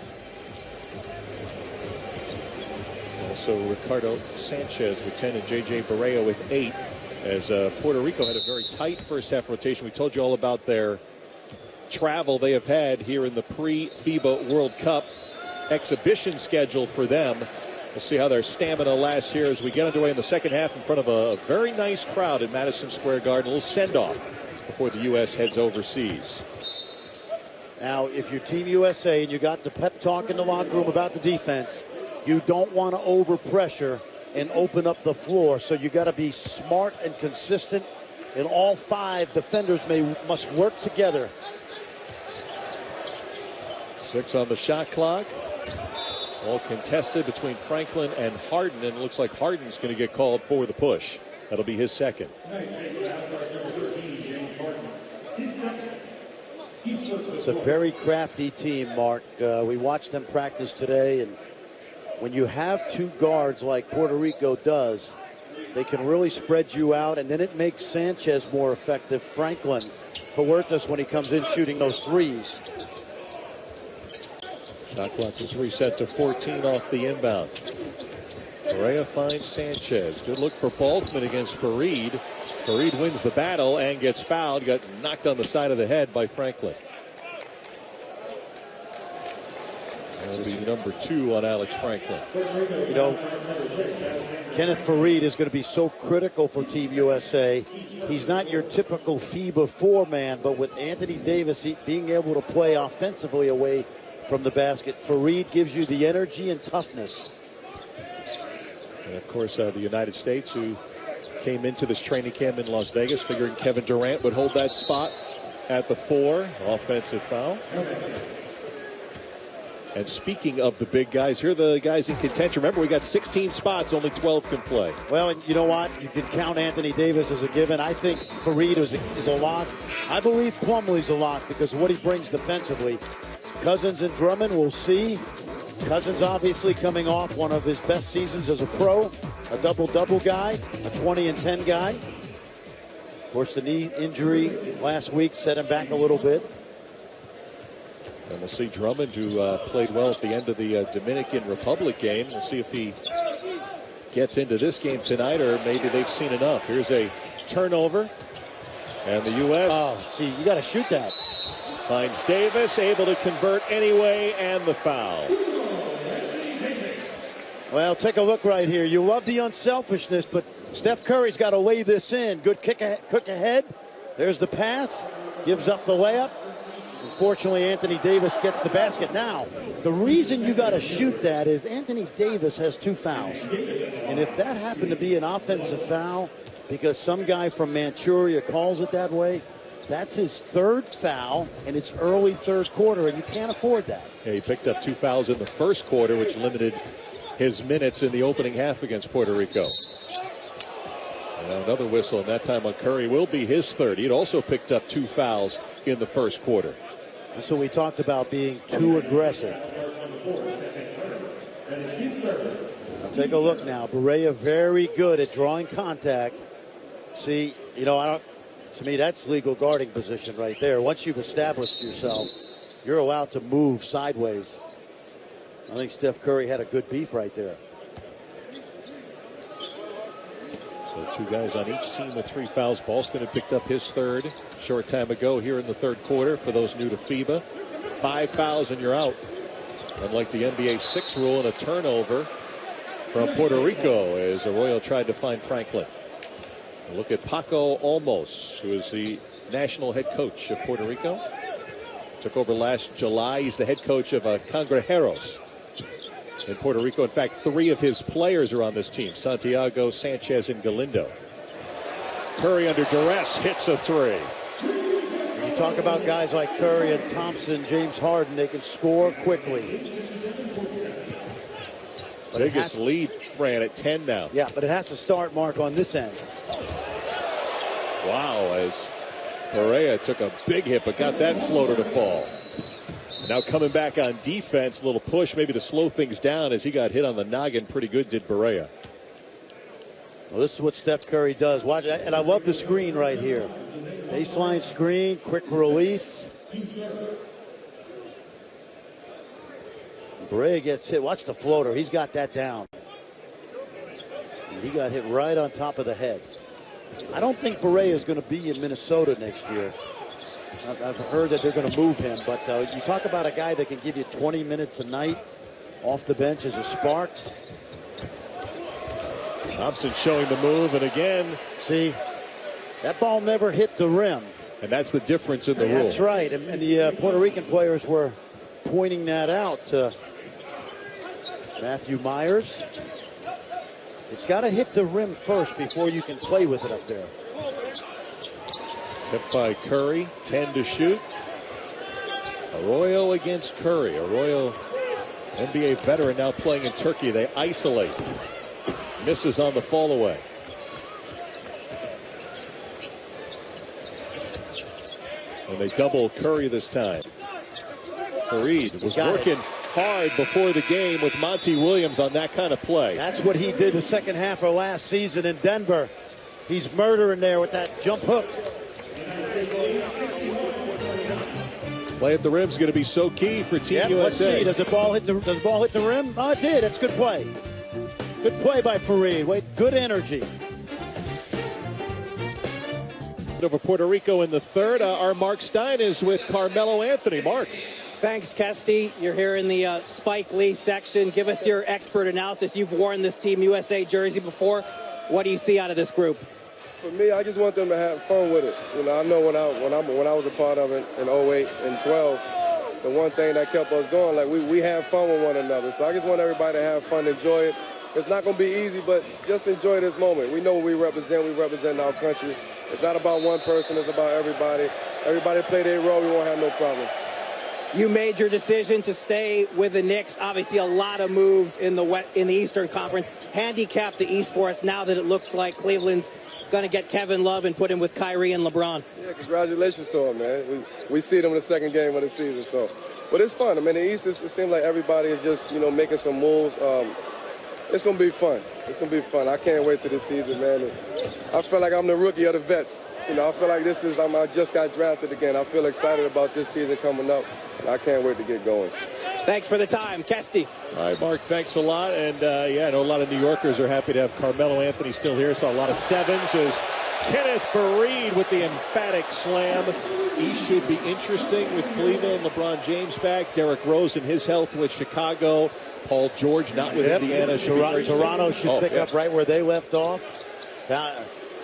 Also Ricardo Sanchez with 10 and J.J. Berea with 8. As Puerto Rico had a very tight first half rotation. We told you all about their travel they have had here in the pre-FIBA World Cup exhibition schedule for them. We'll see how their stamina lasts here as we get underway in the second half in front of a very nice crowd in Madison Square Garden. A little send-off before the U.S. heads overseas. Now, if you're Team USA and you got the pep talk in the locker room about the defense, you don't want to overpressure and open up the floor. So you got to be smart and consistent, and all 5 defenders must work together. 6 on the shot clock. All contested between Franklin and Harden, and it looks like Harden's going to get called for the push. That'll be his second. It's a very crafty team, Mark. We watched them practice today, and when you have 2 guards like Puerto Rico does, they can really spread you out, and then it makes Sanchez more effective. Franklin, Huertas, when he comes in shooting those threes. Shot clock is reset to 14 off the inbound. Berea finds Sanchez. Good look for Balkman against Fareed. Fareed wins the battle and gets fouled. Got knocked on the side of the head by Franklin. That'll be number 2 on Alex Franklin. You know, Kenneth Fareed is going to be so critical for Team USA. He's not your typical FIBA 4-man, but with Anthony Davis being able to play offensively away from the basket, Fareed gives you the energy and toughness. And of course, the United States, who came into this training camp in Las Vegas figuring Kevin Durant would hold that spot at the 4. Offensive foul. And speaking of the big guys, here are the guys in contention. Remember, we got 16 spots, only 12 can play. Well, and you know what? You can count Anthony Davis as a given. I think Fareed is a lock. I believe Plumlee's a lock because of what he brings defensively. Cousins and Drummond, we'll see. Cousins obviously coming off one of his best seasons as a pro, a double-double guy, a 20 and 10 guy. course, the knee injury last week set him back a little bit. And we'll see Drummond, who played well at the end of the Dominican Republic game. We'll see if he gets into this game tonight, or maybe they've seen enough. Here's a turnover. And the U.S. Oh, see, you got to shoot that. Finds Davis, able to convert anyway, and the foul. Well, take a look right here. You love the unselfishness, but Steph Curry's got to lay this in. Good cook ahead. There's the pass. Gives up the layup. Unfortunately, Anthony Davis gets the basket. Now, the reason you got to shoot that is Anthony Davis has 2 fouls. And if that happened to be an offensive foul, because some guy from Manchuria calls it that way, that's his 3rd foul, and it's early 3rd quarter, and you can't afford that. Yeah, he picked up 2 fouls in the first quarter, which limited his minutes in the opening half against Puerto Rico. And another whistle, and that time on Curry will be his 3rd. He'd also picked up 2 fouls in the first quarter. So we talked about being too aggressive. Take a look now. Barea very good at drawing contact. See, you know, to me, that's legal guarding position right there. Once you've established yourself, you're allowed to move sideways. I think Steph Curry had a good beef right there. So 2 guys on each team with 3 fouls. Ballston had picked up his 3rd short time ago here in the 3rd quarter. For those new to FIBA, 5 fouls and you're out. Unlike the NBA 6 rule, and a turnover from Puerto Rico as Arroyo tried to find Franklin. A look at Paco Olmos, who is the national head coach of Puerto Rico. Took over last July. He's the head coach of Cangrejeros in Puerto Rico. In fact, 3 of his players are on this team: Santiago, Sanchez, and Galindo. Curry under duress hits a 3. When you talk about guys like Curry and Thompson, James Harden, they can score quickly. But biggest lead, Fran, at 10 now. Yeah, but it has to start, Mark, on this end. Wow, as Perea took a big hit, but got that floater to fall. Now coming back on defense, a little push maybe to slow things down as he got hit on the noggin pretty good, did Perea. Well, this is what Steph Curry does. Watch, and I love the screen right here. Baseline screen, quick release. Barea gets hit. Watch the floater. He's got that down. He got hit right on top of the head. I don't think Barea is going to be in Minnesota next year. I've heard that they're going to move him, but you talk about a guy that can give you 20 minutes a night off the bench as a spark. Thompson showing the move, and again, see, that ball never hit the rim. And that's the difference in the rule. That's right, and the Puerto Rican players were pointing that out to Matthew Myers. It's got to hit the rim first before you can play with it up there. Tip by Curry, 10 to shoot. Arroyo against Curry. Arroyo, NBA veteran, now playing in Turkey. They isolate. Misses on the fall away. And they double Curry this time. Fareed was working hard before the game with Monty Williams on that kind of play. That's what he did the second half of last season in Denver. He's murdering there with that jump hook. Play at the rim is going to be so key for Team USA. Let's see. Does the ball hit the rim? Oh, it did. That's good play. Good play by Fareed. Wait, good energy. Over Puerto Rico in the 3rd. Our Mark Stein is with Carmelo Anthony. Mark. Thanks, Kesty. You're here in the Spike Lee section. Give us your expert analysis. You've worn this Team USA jersey before. What do you see out of this group? For me, I just want them to have fun with it. You know, I know when I was a part of it in 08 and 12, the one thing that kept us going, like we have fun with one another. So I just want everybody to have fun, enjoy it. It's not going to be easy, but just enjoy this moment. We know what we represent. We represent our country. It's not about one person. It's about everybody. Everybody play their role. We won't have no problem. You made your decision to stay with the Knicks. Obviously, a lot of moves in the Eastern Conference. Handicap the East for us now that it looks like Cleveland's going to get Kevin Love and put him with Kyrie and LeBron. Yeah, congratulations to him, man. We see them in the second game of the season. So, but it's fun. I mean, the East, it seems like everybody is just, making some moves. It's going to be fun. It's going to be fun. I can't wait till this season, man. I feel like I'm the rookie of the vets. I feel like this is, I just got drafted again. I feel excited about this season coming up, and I can't wait to get going. Thanks for the time, Kesty. All right, Mark, thanks a lot. And, I know a lot of New Yorkers are happy to have Carmelo Anthony still here. Saw a lot of sevens as Kenneth Faried with the emphatic slam. He should be interesting with Cleveland. LeBron James back. Derrick Rose and his health with Chicago. Paul George not with Indiana. Toronto should pick up right where they left off.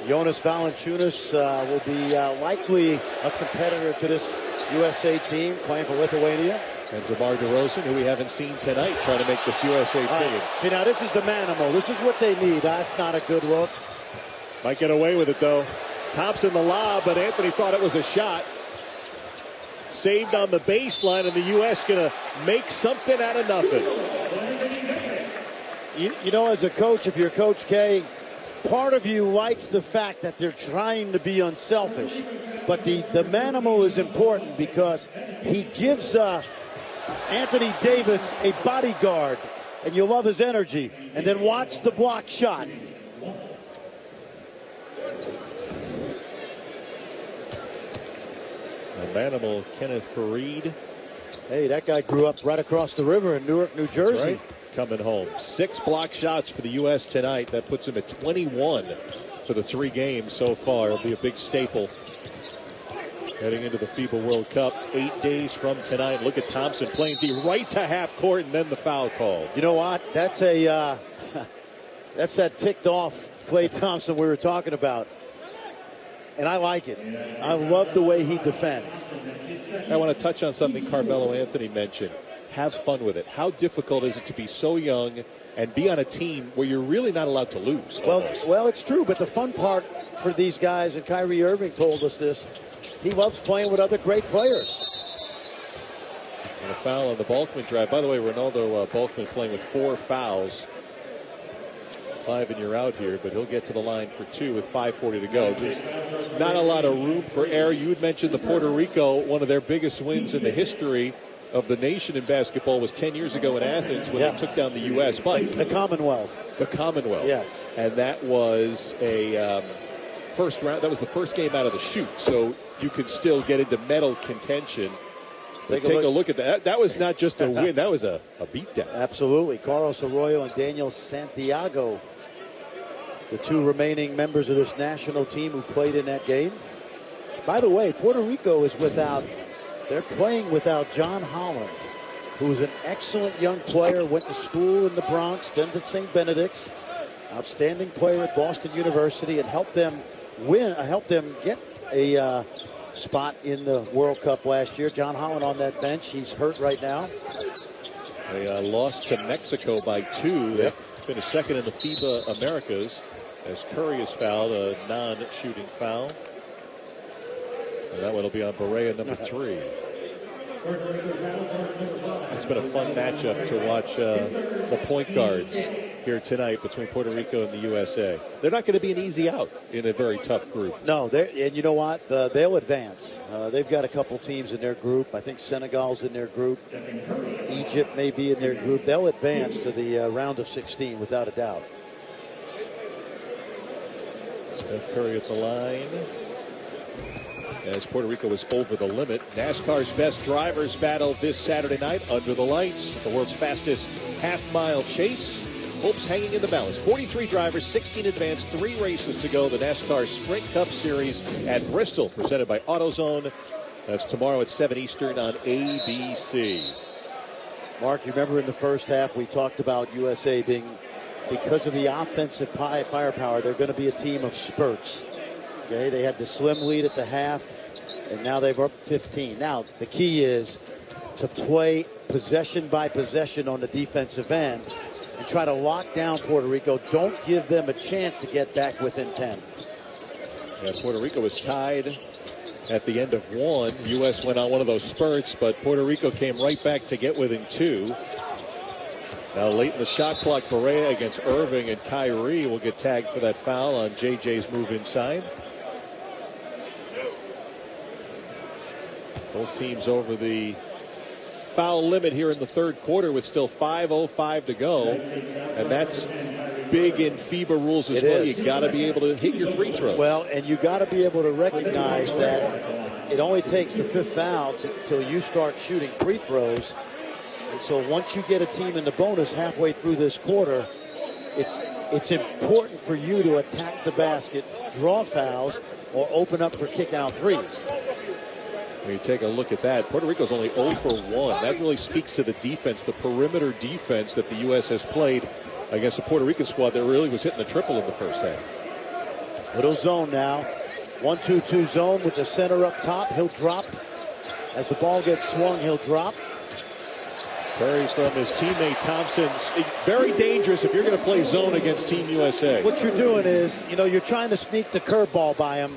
Jonas Valanciunas will be likely a competitor to this USA team playing for Lithuania. And DeMar DeRozan, who we haven't seen tonight, trying to make this USA team. See, now this is the manimal. This is what they need. That's not a good look. Might get away with it, though. Thompson the lob, but Anthony thought it was a shot. Saved on the baseline, and the U.S. going to make something out of nothing. You know, as a coach, if you're Coach K, part of you likes the fact that they're trying to be unselfish. But the manimal is important because he gives Anthony Davis a bodyguard, and you love his energy. And then watch the block shot. Manimal Kenneth Faried. Hey, that guy grew up right across the river in Newark, New Jersey. That's right. Coming home. 6 block shots for the U.S. tonight. That puts him at 21 for the 3 games so far. It'll be a big staple heading into the FIBA World Cup 8 days from tonight. Look at Thompson playing D right to half court, and then the foul call. You know what? That's that ticked off Klay Thompson we were talking about. And I like it. I love the way he defends. I want to touch on something Carmelo Anthony mentioned. Have fun with it. How difficult is it to be so young and be on a team where you're really not allowed to lose? Well, it's true. But the fun part for these guys, and Kyrie Irving told us this, he loves playing with other great players. And a foul on the Balkman drive. By the way, Ronaldo Balkman playing with 4 fouls. 5 and you're out here, but he'll get to the line for 2 with 5:40 to go. There's not a lot of room for error. You had mentioned the Puerto Rico, one of their biggest wins in the history of the nation in basketball was 10 years ago in Athens when they took down the U.S. But the Commonwealth. The Commonwealth. Yes. And that was a first round. That was the first game out of the chute, so you could still get into medal contention. But take a look at that. That was not just a win. That was a beatdown. Absolutely. Carlos Arroyo and Daniel Santiago, the 2 remaining members of this national team who played in that game. By the way, Puerto Rico is they're playing without John Holland, who is an excellent young player, went to school in the Bronx, then to St. Benedict's. Outstanding player at Boston University, and helped them get a spot in the World Cup last year. John Holland on that bench. He's hurt right now. They lost to Mexico by 2. They've finished second in the FIBA Americas as Curry is fouled, a non-shooting foul. And that one will be on Barea, number 3. It's been a fun matchup to watch the point guards here tonight between Puerto Rico and the USA. They're not going to be an easy out in a very tough group. No, and you know what? They'll advance. They've got a couple teams in their group. I think Senegal's in their group. Egypt may be in their group. They'll advance to the round of 16 without a doubt. Steph Curry at the line. As Puerto Rico is over the limit. NASCAR's best drivers battle this Saturday night under the lights. The world's fastest half-mile chase. Hopes hanging in the balance. 43 drivers, 16 advanced, 3 races to go. The NASCAR Sprint Cup Series at Bristol, presented by AutoZone. That's tomorrow at 7 Eastern on ABC. Mark, you remember in the first half we talked about USA being, because of the offensive firepower, they're going to be a team of spurts. Okay, they had the slim lead at the half, and now they've up 15. Now, the key is to play possession by possession on the defensive end and try to lock down Puerto Rico. Don't give them a chance to get back within 10. Yeah, Puerto Rico was tied at the end of 1. U.S. went on one of those spurts, but Puerto Rico came right back to get within 2. Now late in the shot clock, Barea against Irving, and Kyrie will get tagged for that foul on JJ's move inside. Both teams over the foul limit here in the third quarter with still 5:05 to go. And that's big in FIBA rules as well. You got to be able to hit your free throws. Well, and you got to be able to recognize that it only takes the fifth foul until you start shooting free throws. And so once you get a team in the bonus halfway through this quarter, it's important for you to attack the basket, draw fouls, or open up for kick-out threes. When you take a look at that, Puerto Rico's only 0 for 1. That really speaks to the defense, the perimeter defense that the U.S. has played against a Puerto Rican squad that really was hitting the triple in the first half. Little zone now. 1-2-2 zone with the center up top. He'll drop. As the ball gets swung, he'll drop. Curry from his teammate Thompson. Very dangerous if you're going to play zone against Team USA. What you're doing is, you're trying to sneak the curveball by him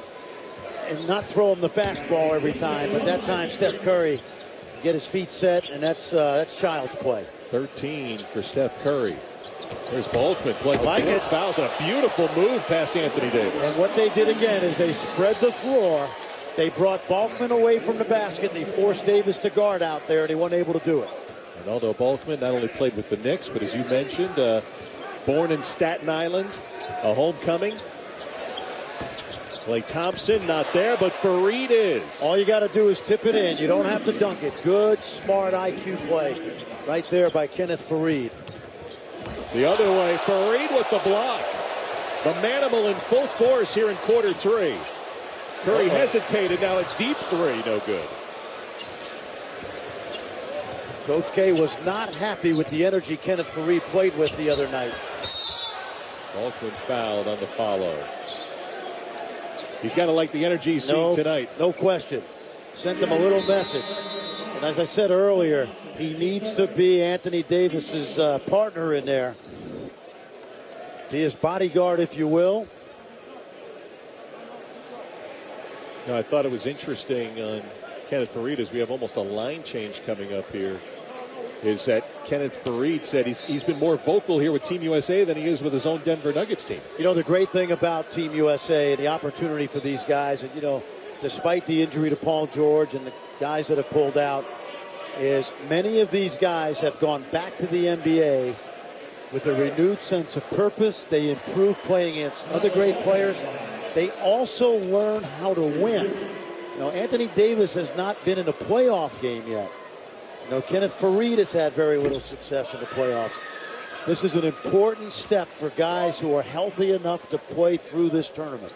and not throw him the fastball every time. But that time, Steph Curry get his feet set, and that's child's play. 13 for Steph Curry. There's Balkman playing with 4 fouls and a beautiful move past Anthony Davis. And what they did again is they spread the floor. They brought Balkman away from the basket, and he forced Davis to guard out there, and he wasn't able to do it. Ronaldo Balkman not only played with the Knicks, but as you mentioned, born in Staten Island, a homecoming. Klay Thompson not there, but Fareed is. All you got to do is tip it in. You don't have to dunk it. Good, smart IQ play right there by Kenneth Fareed. The other way, Fareed with the block. The Manimal in full force here in quarter 3. Curry hesitated, now a deep 3, no good. Coach K was not happy with the energy Kenneth Fareed played with the other night. Balkman fouled on the follow. He's got to like the energy he's seeing tonight. No question. Sent them a little message. And as I said earlier, he needs to be Anthony Davis's partner in there. Be his bodyguard, if you will. I thought it was interesting on Kenneth Fareed, as we have almost a line change coming up here, is that Kenneth Fareed said he's been more vocal here with Team USA than he is with his own Denver Nuggets team. The great thing about Team USA and the opportunity for these guys, and despite the injury to Paul George and the guys that have pulled out, is many of these guys have gone back to the NBA with a renewed sense of purpose. They improve playing against other great players. They also learn how to win. Anthony Davis has not been in a playoff game yet. Kenneth Fareed has had very little success in the playoffs. This is an important step for guys who are healthy enough to play through this tournament.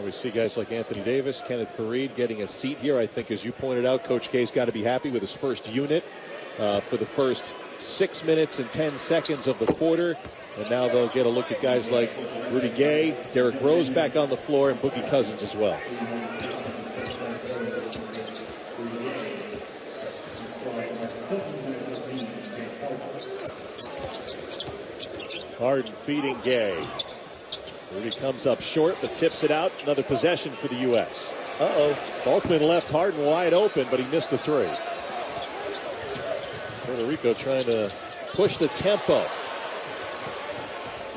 We see guys like Anthony Davis, Kenneth Fareed getting a seat here. I think, as you pointed out, Coach K's got to be happy with his first unit for the first 6 minutes and 10 seconds of the quarter. And now they'll get a look at guys like Rudy Gay, Derrick Rose back on the floor, and Boogie Cousins as well. Harden feeding Gay. Rudy comes up short, but tips it out. Another possession for the U.S. Balkman left Harden wide open, but he missed the 3. Puerto Rico trying to push the tempo.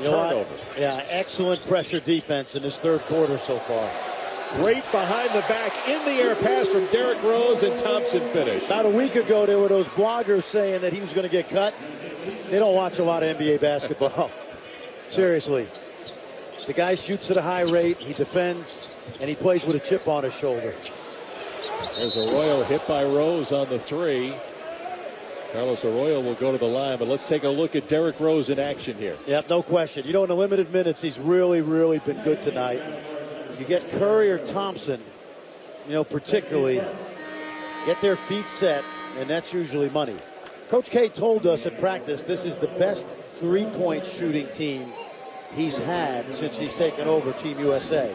Turnover. Yeah, excellent pressure defense in this third quarter so far. Great behind the back, in the air pass from Derrick Rose, and Thompson finished. About a week ago, there were those bloggers saying that he was going to get cut. They don't watch a lot of NBA basketball. Seriously. The guy shoots at a high rate, he defends, and he plays with a chip on his shoulder. There's Arroyo hit by Rose on the 3. Carlos Arroyo will go to the line, but let's take a look at Derrick Rose in action here. Yep, no question. In the limited minutes, he's really, really been good tonight. You get Curry or Thompson, particularly, get their feet set, and that's usually money. Coach K told us at practice this is the best three-point shooting team he's had since he's taken over Team USA.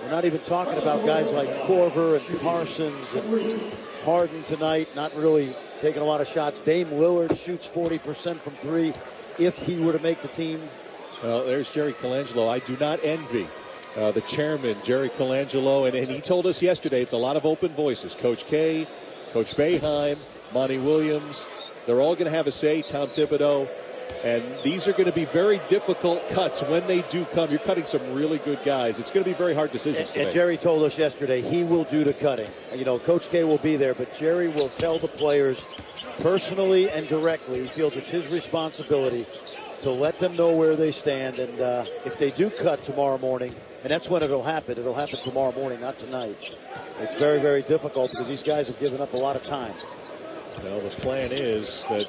We're not even talking about guys like Korver and Parsons and Harden tonight, not really taking a lot of shots. Dame Lillard shoots 40% from 3 if he were to make the team. Well, there's Jerry Colangelo. I do not envy the chairman, Jerry Colangelo, and he told us yesterday it's a lot of open voices. Coach K, Coach Boeheim, Monty Williams, they're all going to have a say, Tom Thibodeau. And these are going to be very difficult cuts when they do come. You're cutting some really good guys. It's going to be very hard decisions to make. And Jerry told us yesterday he will do the cutting. Coach K will be there, but Jerry will tell the players personally and directly. He feels it's his responsibility to let them know where they stand. And if they do cut tomorrow morning, and that's when it'll happen tomorrow morning, not tonight. It's very, very difficult because these guys have given up a lot of time. Well, the plan is that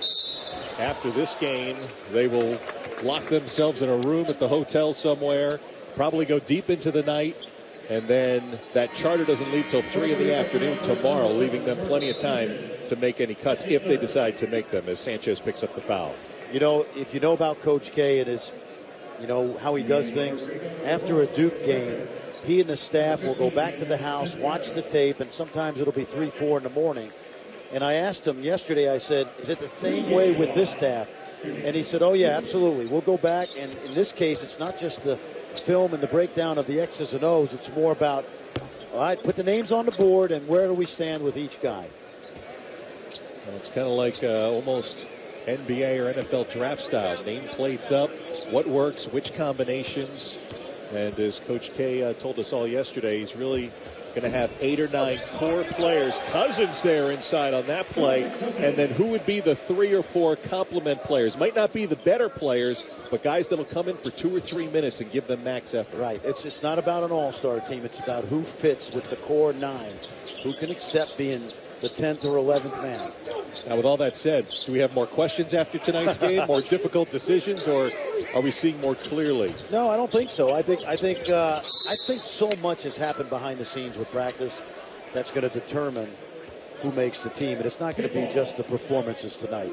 after this game, they will lock themselves in a room at the hotel somewhere, probably go deep into the night, and then that charter doesn't leave till 3 in the afternoon tomorrow, leaving them plenty of time to make any cuts if they decide to make them, as Sanchez picks up the foul. You know, if you know about Coach K and his, you know, how he does things, after a Duke game, he and the staff will go back to the house, watch the tape, and sometimes it'll be 3, 4 in the morning. And I asked him yesterday, I said, is it the same way with this staff? And he said, oh, yeah, absolutely. We'll go back, and in this case, it's not just the film and the breakdown of the X's and O's. It's more about, all right, put the names on the board, and where do we stand with each guy? Well, it's kind of like almost NBA or NFL draft style. Name plates up, what works, which combinations. And as Coach K told us all yesterday, he's really going to have 8 or 9 core players. Cousins there inside on that play. And then who would be the 3 or 4 complement players? Might not be the better players, but guys that will come in for 2 or 3 minutes and give them max effort. Right. It's not about an all-star team. It's about who fits with the core 9. Who can accept being the 10th or 11th man. Now, with all that said, do we have more questions after tonight's game, more difficult decisions, or are we seeing more clearly? No, I don't think so. I think so much has happened behind the scenes with practice that's going to determine who makes the team, and it's not going to be just the performances tonight.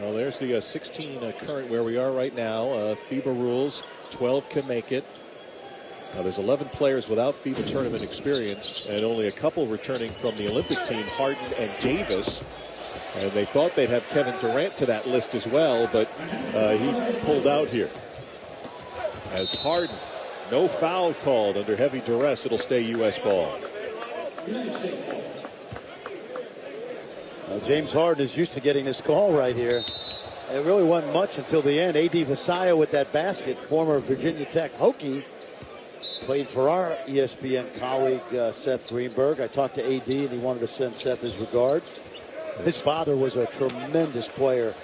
Well, there's the 16 current where we are right now. FIBA rules, 12 can make it. Now, there's 11 players without FIBA tournament experience and only a couple returning from the Olympic team, Harden and Davis. And they thought they'd have Kevin Durant to that list as well, but he pulled out here. As Harden, no foul called under heavy duress, it'll stay U.S. ball. James Harden is used to getting this call right here. It really wasn't much until the end. A.D. Vasaya with that basket, former Virginia Tech Hokie. Played for our ESPN colleague, Seth Greenberg. I talked to A.D. and he wanted to send Seth his regards. His father was a tremendous player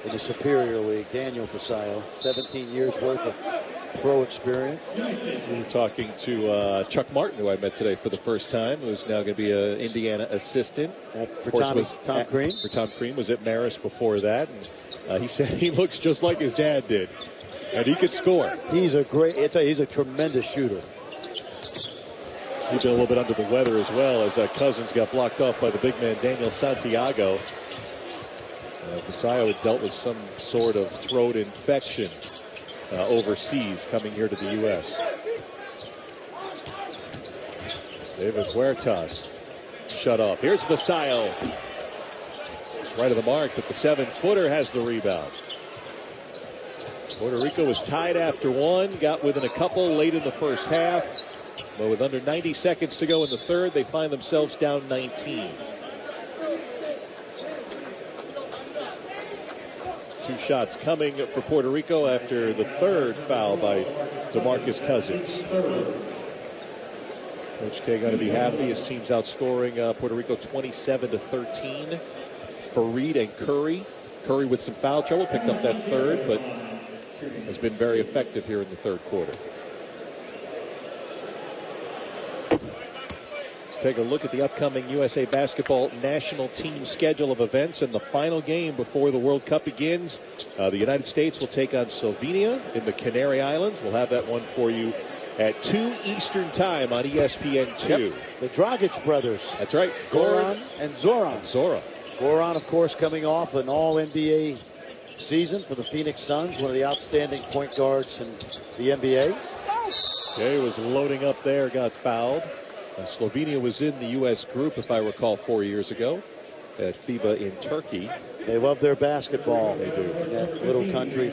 in the Superior League, Daniel Vasaya. 17 years worth of pro experience. We were talking to Chuck Martin, who I met today for the first time, who's now going to be an Indiana assistant. For Tom Crean? For Tom Crean, was at Marist before that. And he said he looks just like his dad did. And he could score. He's a tremendous shooter. He's been a little bit under the weather as well, as Cousins got blocked off by the big man Daniel Santiago. Vasaya had dealt with some sort of throat infection overseas coming here to the U.S. David Huertas shut off. Here's Vasaya. It's right of the mark, but the 7-footer has the rebound. Puerto Rico was tied after one, got within a couple late in the first half. But with under 90 seconds to go in the third, they find themselves down 19. 2 shots coming for Puerto Rico after the third foul by DeMarcus Cousins. Coach K got to be happy. His team's outscoring Puerto Rico 27-13. Fareed and Curry. Curry with some foul trouble, picked up that third, but has been very effective here in the third quarter. Let's take a look at the upcoming USA Basketball national team schedule of events and the final game before the World Cup begins. The United States will take on Slovenia in the Canary Islands. We'll have that one for you at 2 Eastern Time on ESPN2. Yep. The Dragic brothers. That's right. Goran and Zoran. Goran, of course, coming off an all-NBA season for the Phoenix Suns, one of the outstanding point guards in the NBA. Jay was loading up there, got fouled. Slovenia was in the U.S. group, if I recall, 4 years ago at FIBA in Turkey. They love their basketball. They do. That little country,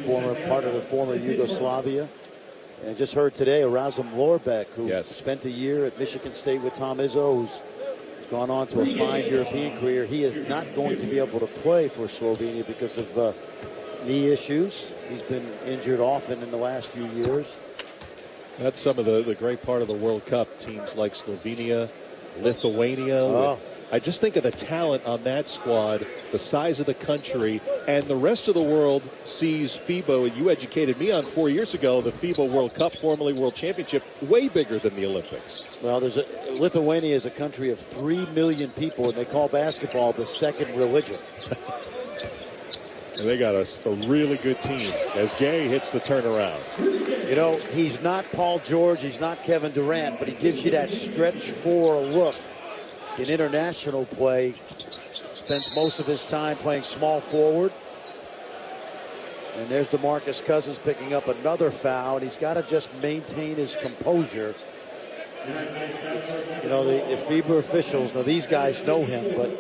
part of the former Yugoslavia. And I just heard today, Erasm Lorbeck, who spent a year at Michigan State with Tom Izzo, who's gone on to a fine European career. He is not going to be able to play for Slovenia because of knee issues. He's been injured often in the last few years. That's some of the great part of the World Cup. Teams like Slovenia, Lithuania, with I just think of the talent on that squad, the size of the country, and the rest of the world sees FIBA, you educated me on 4 years ago, the FIBA World Cup, formerly World Championship, way bigger than the Olympics. Well, Lithuania is a country of 3 million people, and they call basketball the second religion. And they got a really good team as Gay hits the turnaround. You know, he's not Paul George, he's not Kevin Durant, but he gives you that stretch four look in international play. Spends most of his time playing small forward. And there's DeMarcus Cousins picking up another foul, and he's got to just maintain his composure. You know, the FIBA officials, now these guys know him, but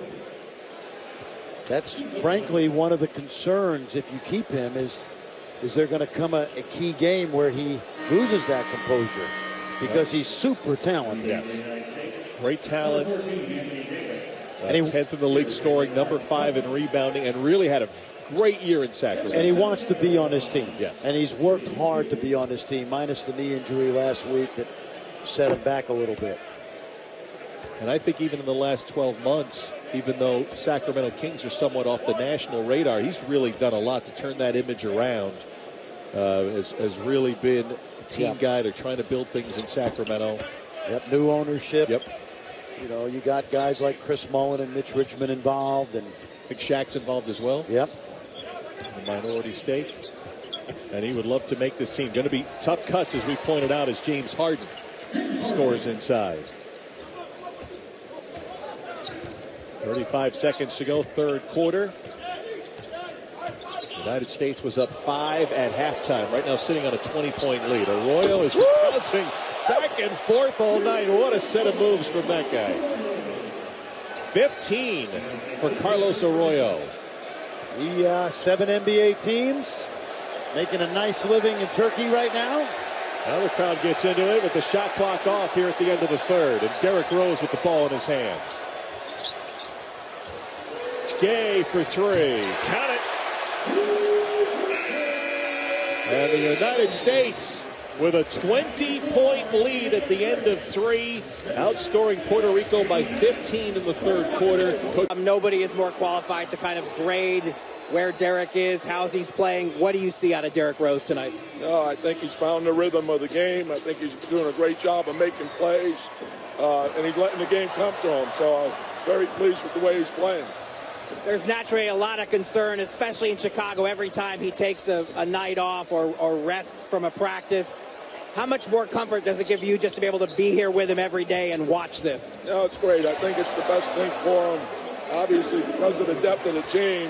that's frankly one of the concerns if you keep him is there going to come a key game where he loses that composure because he's super talented. Yes. Great talent. And 10th in the league scoring, number 5 in rebounding, and really had a great year in Sacramento. And he wants to be on his team. Yes. And he's worked hard to be on his team, minus the knee injury last week that set him back a little bit. And I think even in the last 12 months, even though Sacramento Kings are somewhat off the national radar, he's really done a lot to turn that image around. Has really been a team guy. They're trying to build things in Sacramento. Yep, new ownership. Yep. You know, you got guys like Chris Mullin and Mitch Richmond involved. And I think Shaq's involved as well. Yep. A minority stake. And he would love to make this team. Going to be tough cuts, as we pointed out, as James Harden scores inside. 35 seconds to go, third quarter. The United States was up 5 at halftime. Right now sitting on a 20-point lead. Arroyo is bouncing back and forth all night. What a set of moves from that guy. 15 for Carlos Arroyo. The 7 NBA teams making a nice living in Turkey right now. Now the crowd gets into it with the shot clock off here at the end of the third. And Derrick Rose with the ball in his hands. Gay for 3. Count it. And the United States with a 20-point lead at the end of 3, outscoring Puerto Rico by 15 in the third quarter. Nobody is more qualified to kind of grade where Derrick is, how he's playing. What do you see out of Derrick Rose tonight? No, I think he's found the rhythm of the game. I think he's doing a great job of making plays, and he's letting the game come to him. So I'm very pleased with the way he's playing. There's naturally a lot of concern, especially in Chicago, every time he takes a night off or rests from a practice. How much more comfort does it give you just to be able to be here with him every day and watch this? No, it's great. I think it's the best thing for him. Obviously, because of the depth of the team,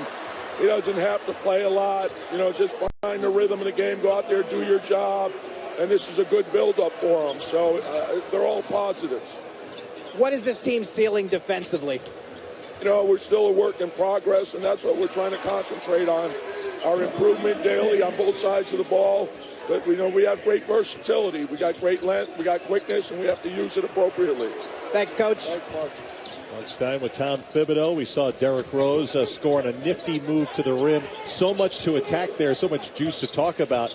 he doesn't have to play a lot. You know, just find the rhythm of the game, go out there, do your job, and this is a good build-up for him. So they're all positives. What is this team ceiling defensively? You know, we're still a work in progress, and that's what we're trying to concentrate on. Our improvement daily on both sides of the ball. But, you know, we have great versatility. We got great length, we got quickness, and we have to use it appropriately. Thanks, Coach. Thanks, Mark. Lunchtime with Tom Thibodeau. We saw Derrick Rose scoring a nifty move to the rim. So much to attack there, so much juice to talk about.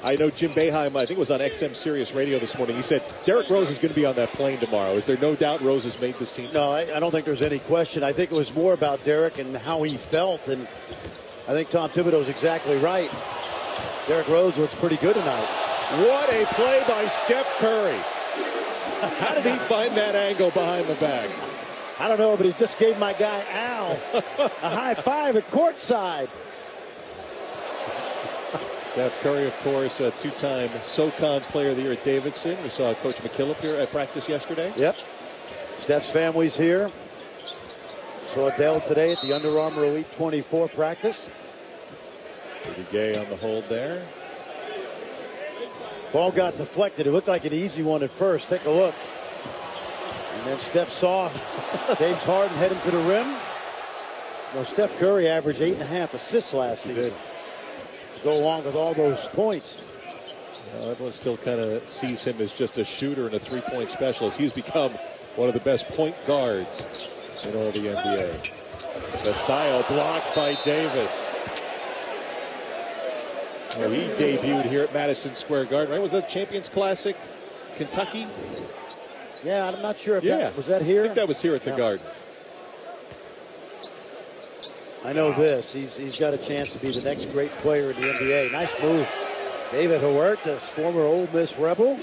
I know Jim Boeheim, I think, was on XM Sirius Radio this morning. He said Derrick Rose is going to be on that plane tomorrow. Is there no doubt Rose has made this team? No, I don't think there's any question. I think it was more about Derrick and how he felt, and I think Tom Thibodeau is exactly right. Derrick Rose looks pretty good tonight. What a play by Steph Curry. How did he find that angle behind the back? I don't know, but he just gave my guy Al a high five at courtside. Steph Curry, of course, a two-time SoCon Player of the Year at Davidson. We saw Coach McKillop here at practice yesterday. Yep. Steph's family's here. Saw Adele today at the Under Armour Elite 24 practice. Pretty Gay on the hold there. Ball got deflected. It looked like an easy one at first. Take a look. And then Steph saw James Harden heading to the rim. Well, Steph Curry averaged 8.5 assists last season. To go along with all those points. Everyone still kind of sees him as just a shooter and a three-point specialist. He's become one of the best point guards in all the NBA. Vasallo blocked by Davis. Oh, he debuted here at Madison Square Garden, right? Was that Champions Classic, Kentucky? Yeah, I'm not sure if that was that here. I think that was here at the Garden. I know this. He's got a chance to be the next great player in the NBA. Nice move. David Huertas, former Ole Miss Rebel.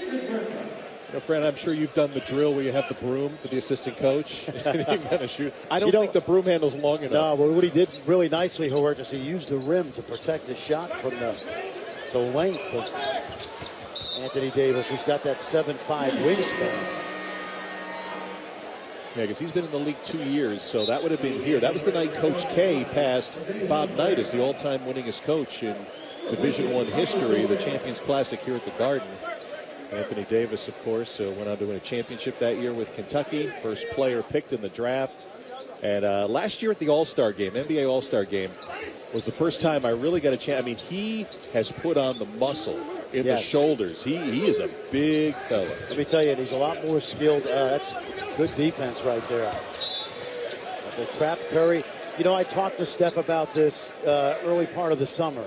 Fran, I'm sure you've done the drill where you have the broom for the assistant coach. And you're gonna shoot. I don't think the broom handle's long enough. No, but what he did really nicely, Huertas, he used the rim to protect his shot from the length of Anthony Davis, who's got that 7'5" wingspan. Yeah, because he's been in the league 2 years, so that would have been here. That was the night Coach K passed Bob Knight as the all-time winningest coach in Division I history, the Champions Classic here at the Garden. Anthony Davis, of course, went on to win a championship that year with Kentucky, first player picked in the draft. And last year at the All-Star Game, NBA All-Star Game, was the first time I really got a chance. I mean, he has put on the muscle in the shoulders. He is a big fella. Let me tell you, he's a lot more skilled. That's good defense right there. The trap Curry. You know, I talked to Steph about this early part of the summer.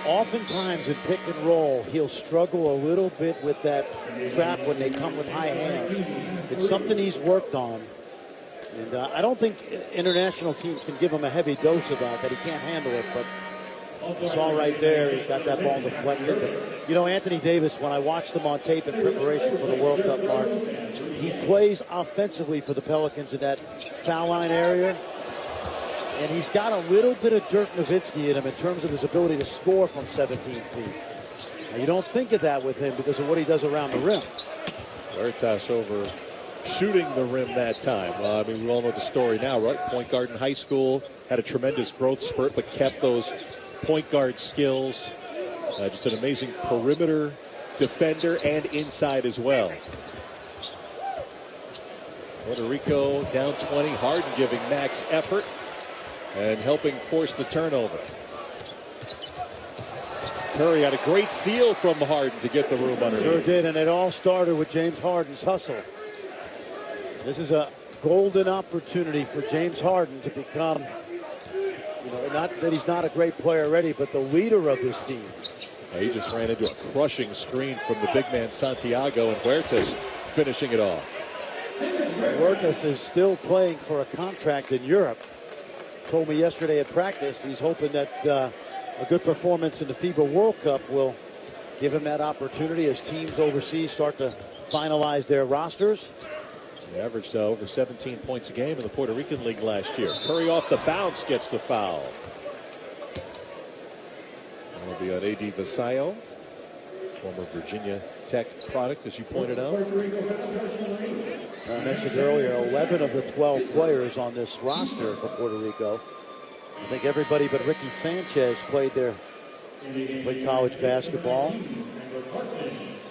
Oftentimes in pick and roll, he'll struggle a little bit with that trap when they come with high hands. It's something he's worked on. And I don't think international teams can give him a heavy dose of that he can't handle it. But it's all right there. He got that ball deflected. But, you know, Anthony Davis, when I watched him on tape in preparation for the World Cup, Mark, he plays offensively for the Pelicans in that foul line area. And he's got a little bit of Dirk Nowitzki in him in terms of his ability to score from 17 feet. Now, you don't think of that with him because of what he does around the rim. Huertas over shooting the rim that time. I mean, we all know the story now, right? Point guard in high school, had a tremendous growth spurt, but kept those point guard skills. Just an amazing perimeter defender and inside as well. Puerto Rico down 20. Harden giving max effort and helping force the turnover. Curry had a great seal from Harden to get the room underneath. Sure did, and it all started with James Harden's hustle. This is a golden opportunity for James Harden to become, you know, not that he's not a great player already, but the leader of this team. He just ran into a crushing screen from the big man Santiago, and Huertas finishing it off. Huertas is still playing for a contract in Europe. Told me yesterday at practice he's hoping that a good performance in the FIBA World Cup will give him that opportunity as teams overseas start to finalize their rosters. He averaged over 17 points a game in the Puerto Rican League last year. Curry off the bounce gets the foul. That'll be on A.D. Vasallo, former Virginia Tech product, as you pointed out. I mentioned earlier, 11 of the 12 players on this roster for Puerto Rico. I think everybody but Ricky Sanchez played college basketball.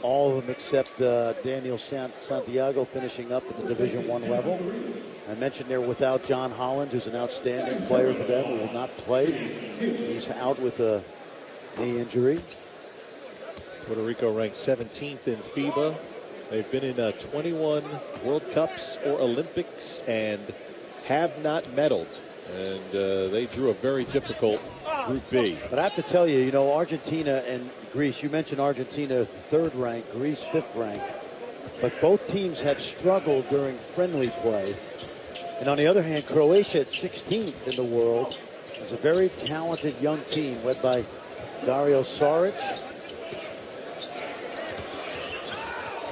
All of them except Daniel Santiago finishing up at the Division I level. I mentioned they're without John Holland, who's an outstanding player for them, who will not play. He's out with a knee injury. Puerto Rico ranked 17th in FIBA. They've been in 21 World Cups or Olympics and have not medaled. And they drew a very difficult Group B. But I have to tell you, you know, Argentina and Greece, you mentioned Argentina 3rd ranked, Greece 5th ranked. But both teams have struggled during friendly play. And on the other hand, Croatia at 16th in the world is a very talented young team led by Dario Saric.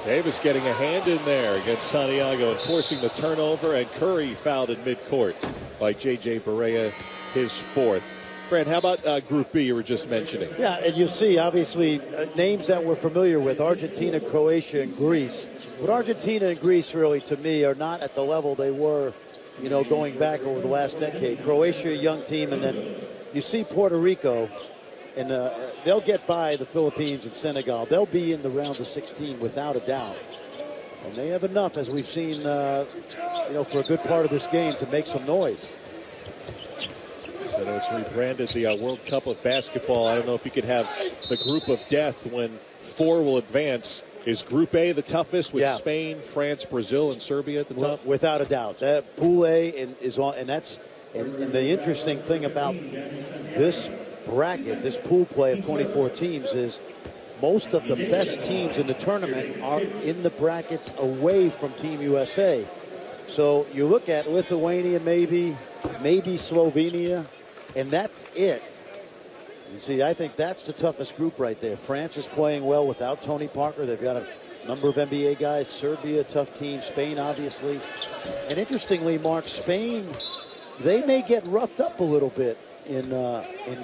Davis getting a hand in there against Santiago and forcing the turnover, and Curry fouled in midcourt by J.J. Barea, his 4th. Fran, how about Group B you were just mentioning? Yeah, and you see, obviously, names that we're familiar with, Argentina, Croatia, and Greece. But Argentina and Greece, really, to me, are not at the level they were, you know, going back over the last decade. Croatia, a young team, and then you see Puerto Rico, and they'll get by the Philippines and Senegal. They'll be in the round of 16 without a doubt. And they have enough, as we've seen, you know, for a good part of this game to make some noise. I know it's rebranded the World Cup of Basketball. I don't know if you could have the group of death when 4 will advance. Is Group A the toughest with Spain, France, Brazil, and Serbia at the top? Without a doubt. That Pool A is on, and that's and the interesting thing about this bracket, this pool play of 24 teams, is most of the best teams in the tournament are in the brackets away from Team USA. So you look at Lithuania, maybe Slovenia, and that's it. You see, I think that's the toughest group right there. France is playing well without Tony Parker. They've got a number of NBA guys. Serbia, a tough team. Spain, obviously. And interestingly, Mark, Spain, they may get roughed up a little bit in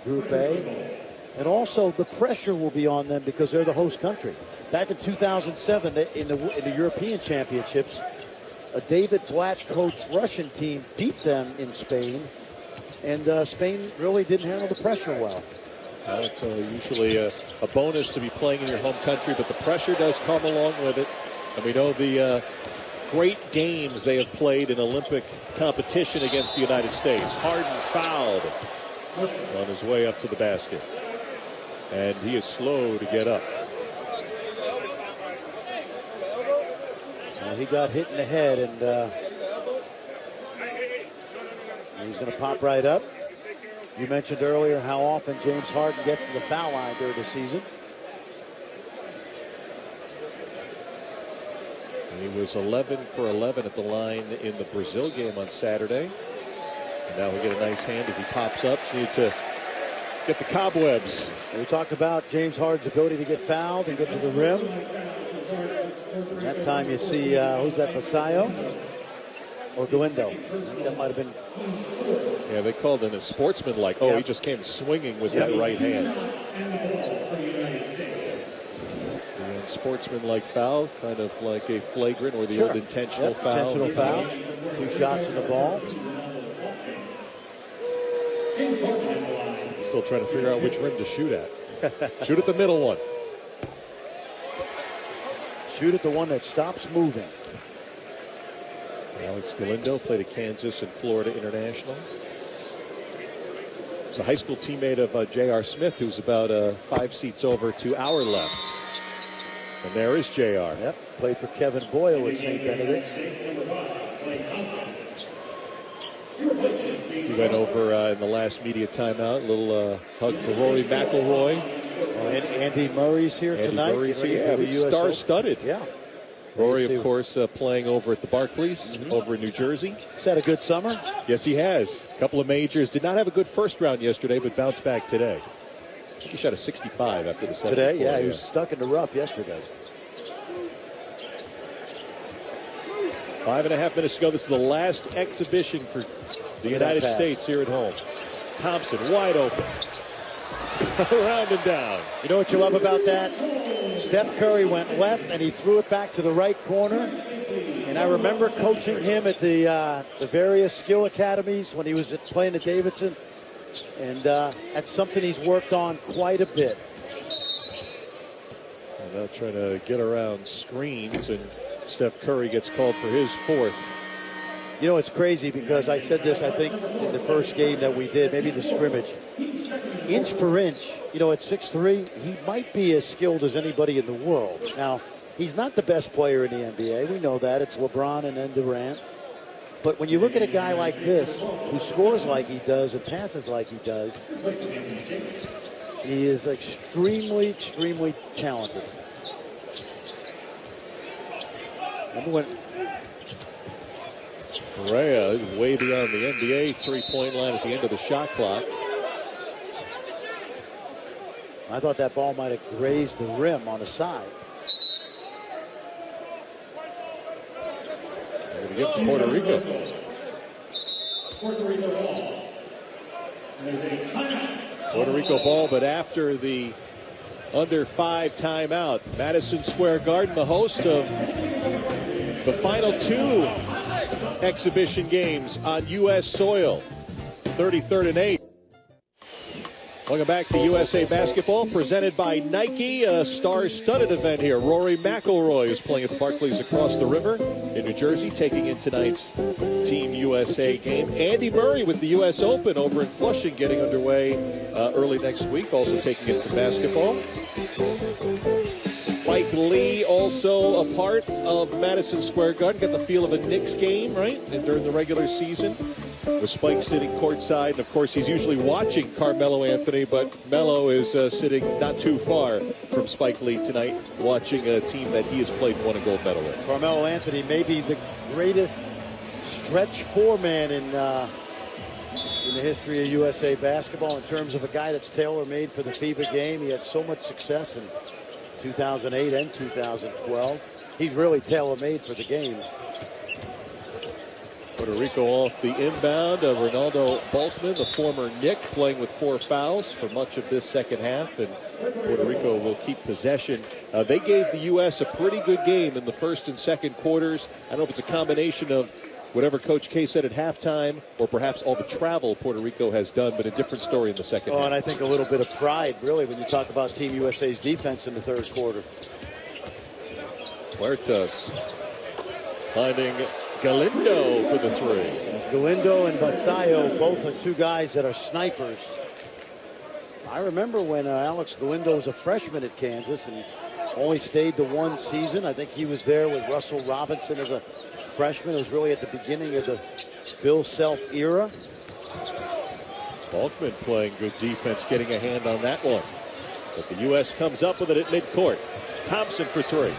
Group A. And also, the pressure will be on them because they're the host country. Back in 2007, in the European Championships, a David Blatt coached Russian team beat them in Spain. And Spain really didn't handle the pressure well. Well, it's usually a bonus to be playing in your home country, but the pressure does come along with it. And we know the great games they have played in Olympic competition against the United States. Harden fouled on his way up to the basket. And he is slow to get up. Well, he got hit in the head, and he's going to pop right up. You mentioned earlier how often James Harden gets to the foul line during the season. He was 11 for 11 at the line in the Brazil game on Saturday. And now we get a nice hand as he pops up. So you need to get the cobwebs. We talked about James Harden's ability to get fouled and get to the rim. And that time you see, who's that, Vasallo? Or Galindo? That might have been. Yeah, they called it a sportsman-like. Oh, he just came swinging with that right hand. And sportsman-like foul, kind of like a flagrant or the old intentional foul. Intentional foul. 2 shots in the ball. Still trying to figure out which rim to shoot at. Shoot at the middle one. Shoot at the one that stops moving. Alex Galindo played at Kansas and Florida International. He's a high school teammate of J.R. Smith, who's about 5 seats over to our left. And there is J.R. Yep, played for Kevin Boyle at St. Benedict's. He went over in the last media timeout. A little hug for Rory McIlroy. Andy Murray's here tonight. Murray's here. Yeah, star-studded. Yeah. Rory, of course, playing over at the Barclays, over in New Jersey. He's had a good summer. Yes, he has. A couple of majors. Did not have a good first round yesterday, but bounced back today. He shot a 65 after the 74. Today, yeah, he was stuck in the rough yesterday. 5.5 minutes to go. This is the last exhibition for the United States here at home. Thompson wide open. Around and down. You know what you love about that? Steph Curry went left and he threw it back to the right corner. And I remember coaching him at the various skill academies when he was playing at Davidson. And that's something he's worked on quite a bit. And now trying to get around screens, and Steph Curry gets called for his 4th. You know, it's crazy because I said this, I think, in the first game that we did, maybe the scrimmage. Inch for inch, you know, at 6'3", he might be as skilled as anybody in the world. Now, he's not the best player in the NBA. We know that. It's LeBron and then Durant. But when you look at a guy like this, who scores like he does and passes like he does, he is extremely, extremely talented. Remember when Correa is way beyond the NBA three-point line at the end of the shot clock. I thought that ball might have grazed the rim on the side. They're going to give it to Puerto Rico. Puerto Rico ball, but after the under 5 timeout. Madison Square Garden, the host of the final 2 exhibition games on U.S. soil. 33rd and 8. Welcome back to USA Basketball, presented by Nike, a star-studded event here. Rory McIlroy is playing at the Barclays across the river in New Jersey, taking in tonight's Team USA game. Andy Murray with the U.S. Open over in Flushing getting underway early next week, also taking in some basketball. Spike Lee also a part of Madison Square Garden. Got the feel of a Knicks game, right? And during the regular season, with Spike sitting courtside. And, of course, he's usually watching Carmelo Anthony, but Melo is sitting not too far from Spike Lee tonight, watching a team that he has played and won a gold medal with. Carmelo Anthony may be the greatest stretch 4 man in in the history of USA basketball in terms of a guy that's tailor-made for the FIBA game. He had so much success in 2008 and 2012. He's really tailor-made for the game. Puerto Rico off the inbound of Ronaldo Balkman, the former Knick, playing with 4 fouls for much of this second half, and Puerto Rico will keep possession. They gave the U.S. a pretty good game in the first and second quarters. I don't know if it's a combination of whatever Coach K said at halftime or perhaps all the travel Puerto Rico has done, but a different story in the second half. And I think a little bit of pride, really, when you talk about Team USA's defense in the third quarter. Huertas finding Galindo for the 3. Galindo and Basayo both are 2 guys that are snipers. I remember when Alex Galindo was a freshman at Kansas and only stayed the 1 season. I think he was there with Russell Robinson as a freshman. It was really at the beginning of the Bill Self era. Balkman playing good defense, getting a hand on that one. But the U.S. comes up with it at midcourt. Thompson for 3.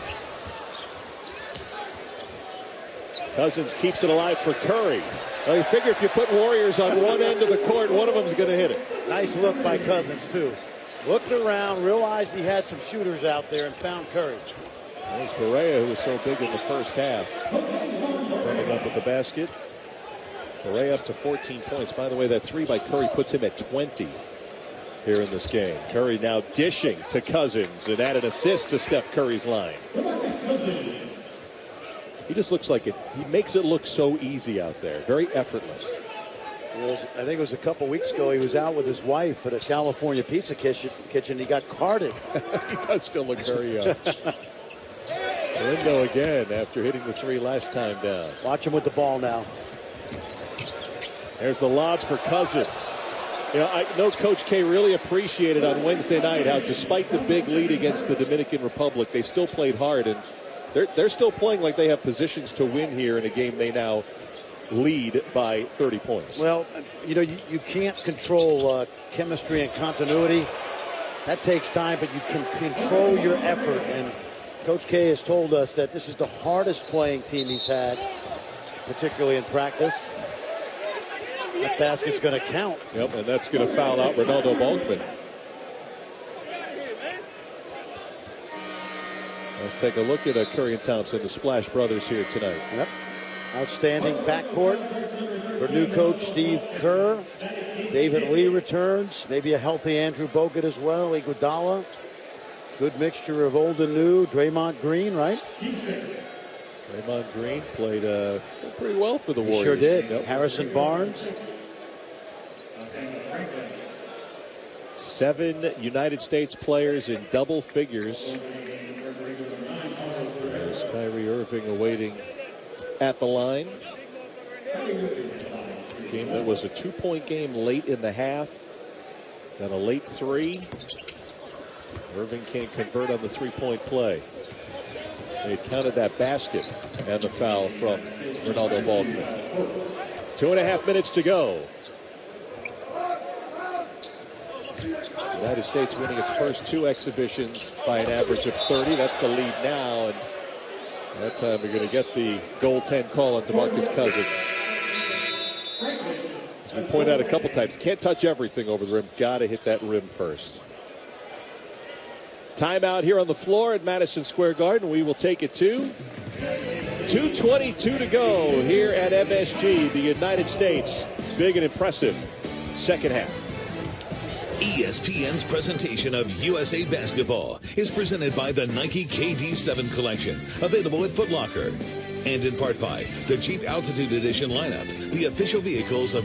Cousins keeps it alive for Curry. Well, you figure if you put Warriors on one end of the court, one of them's going to hit it. Nice look by Cousins, too. Looked around, realized he had some shooters out there, and found Curry. There's Correa, who was so big in the first half. Coming up with the basket. Correa up to 14 points. By the way, that 3 by Curry puts him at 20 here in this game. Curry now dishing to Cousins and add an assist to Steph Curry's line. He just looks like it. He makes it look so easy out there. Very effortless. I think it was a couple weeks ago. He was out with his wife at a California pizza kitchen. He got carded. He does still look very young. Lindo again after hitting the 3 last time down. Watch him with the ball now. There's the lob for Cousins. You know, I know Coach K really appreciated on Wednesday night how despite the big lead against the Dominican Republic, they still played hard, and they're still playing like they have positions to win here in a game they now lead by 30 points. Well, you know, you can't control chemistry and continuity. That takes time, but you can control your effort. And Coach K has told us that this is the hardest playing team he's had, particularly in practice. That basket's going to count. Yep, and that's going to foul out Ronaldo Balkman. Let's take a look at Curry and Thompson, the Splash Brothers here tonight. Yep. Outstanding backcourt for new coach Steve Kerr. David Lee returns. Maybe a healthy Andrew Bogut as well. Iguodala. Good mixture of old and new. Draymond Green, right? Draymond Green played pretty well for the Warriors. He sure did. Yep. Harrison Barnes. 7 United States players in double figures. There's Kyrie Irving awaiting at the line. Game that was a 2-point game late in the half. Got a late 3. Irving can't convert on the 3-point play. They counted that basket and the foul from Ronaldo Balkman. 2.5 minutes to go. The United States winning its first 2 exhibitions by an average of 30. That's the lead now, and that time we're going to get the goaltend call on DeMarcus Cousins. As we point out a couple times, can't touch everything over the rim. Got to hit that rim first. Timeout here on the floor at Madison Square Garden. We will take it to 2:22 to go here at MSG. The United States, big and impressive second half. ESPN's presentation of USA Basketball is presented by the Nike KD7 collection, available at Foot Locker. And in part by the Jeep Altitude Edition lineup, the official vehicles of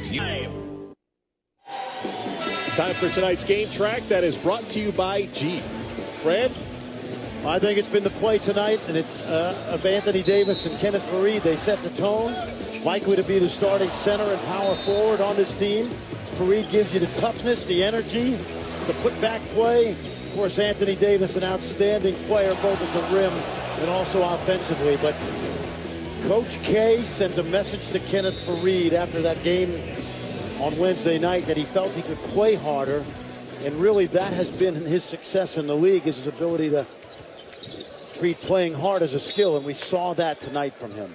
Time for tonight's game track that is brought to you by Jeep. Fred? I think it's been the play tonight, and of Anthony Davis and Kenneth Faried. They set the tone. Likely to be the starting center and power forward on this team. Faried gives you the toughness, the energy, the put-back play. Of course, Anthony Davis, an outstanding player, both at the rim and also offensively. But Coach K sent a message to Kenneth Faried after that game on Wednesday night that he felt he could play harder. And really, that has been his success in the league, is his ability to treat playing hard as a skill. And we saw that tonight from him.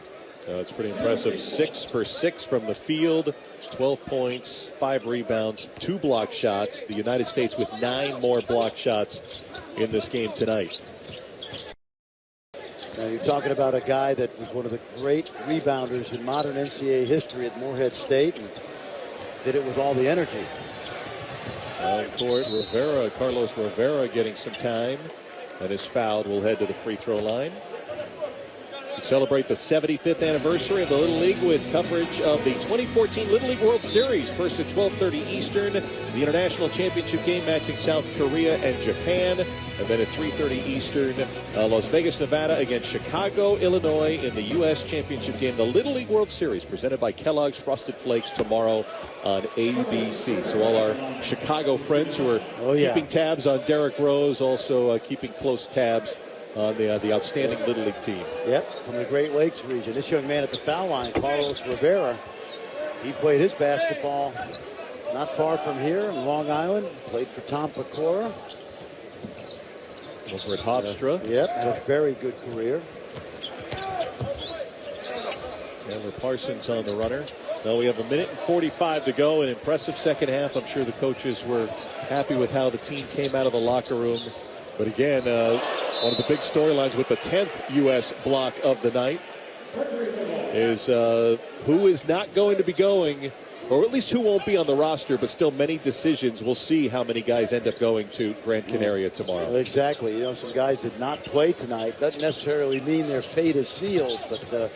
It's pretty impressive. 6 for 6 from the field, 12 points, 5 rebounds, 2 block shots. The United States with 9 more block shots in this game tonight. Now you're talking about a guy that was one of the great rebounders in modern NCAA history at Morehead State and did it with all the energy. Court, Rivera, Carlos Rivera getting some time and is fouled. Will head to the free throw line. We celebrate the 75th anniversary of the Little League with coverage of the 2014 Little League World Series. First at 12:30 Eastern, the International Championship game matching South Korea and Japan. And then at 3:30 Eastern, Las Vegas, Nevada against Chicago, Illinois in the U.S. Championship game. The Little League World Series presented by Kellogg's Frosted Flakes tomorrow on ABC. So all our Chicago friends who are keeping tabs on Derrick Rose, also keeping close tabs on the outstanding Little League team. Yep, from the Great Lakes region. This young man at the foul line, Carlos Rivera, he played his basketball not far from here in Long Island. Played for Tom Pecora. Over at Hofstra. Yep, had a very good career. Chandler Parsons on the runner. Now we have 1:45 to go. An impressive second half. I'm sure the coaches were happy with how the team came out of the locker room. But again, one of the big storylines with the 10th U.S. block of the night is who is not going to be going, or at least who won't be on the roster, but still many decisions. We'll see how many guys end up going to Gran Canaria tomorrow. Well, exactly. You know, some guys did not play tonight. Doesn't necessarily mean their fate is sealed, but the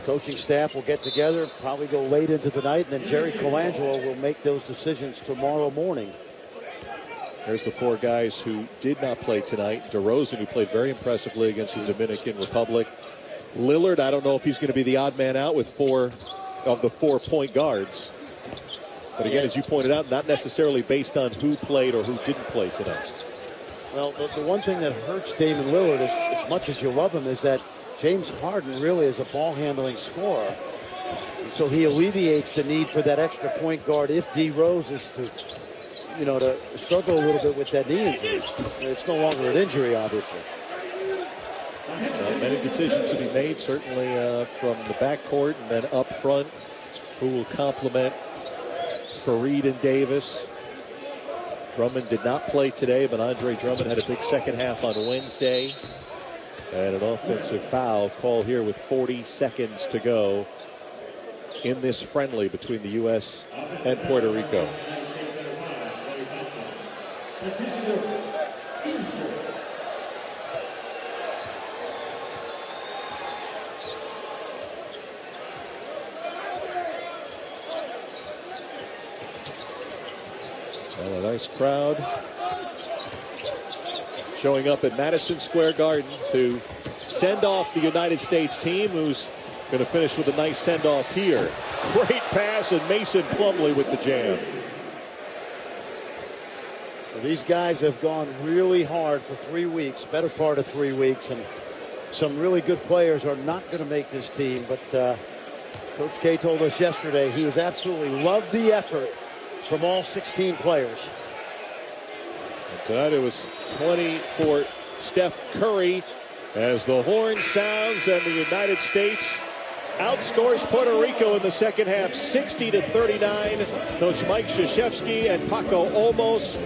coaching staff will get together, probably go late into the night, and then Jerry Colangelo will make those decisions tomorrow morning. There's the 4 guys who did not play tonight. DeRozan, who played very impressively against the Dominican Republic. Lillard, I don't know if he's going to be the odd man out with 4 of the 4 point guards. But again, as you pointed out, not necessarily based on who played or who didn't play tonight. Well, the one thing that hurts Damian Lillard, as much as you love him, is that James Harden really is a ball-handling scorer. And so he alleviates the need for that extra point guard if D. Rose is to struggle a little bit with that knee injury. It's no longer an injury, obviously. Many decisions to be made, certainly from the backcourt and then up front. Who will complement Fareed and Davis? Drummond did not play today, but Andre Drummond had a big second half on Wednesday. And an offensive foul call here with 40 seconds to go in this friendly between the U.S. and Puerto Rico. And a nice crowd showing up at Madison Square Garden to send off the United States team, who's going to finish with a nice send-off here. Great pass, and Mason Plumlee with the jam. Well, these guys have gone really hard for 3 weeks, better part of 3 weeks, and some really good players are not going to make this team. But Coach K told us yesterday he has absolutely loved the effort from all 16 players. And tonight it was 20 for Steph Curry as the horn sounds and the United States outscores Puerto Rico in the second half 60-39. Coach Mike Krzyzewski and Paco Olmos.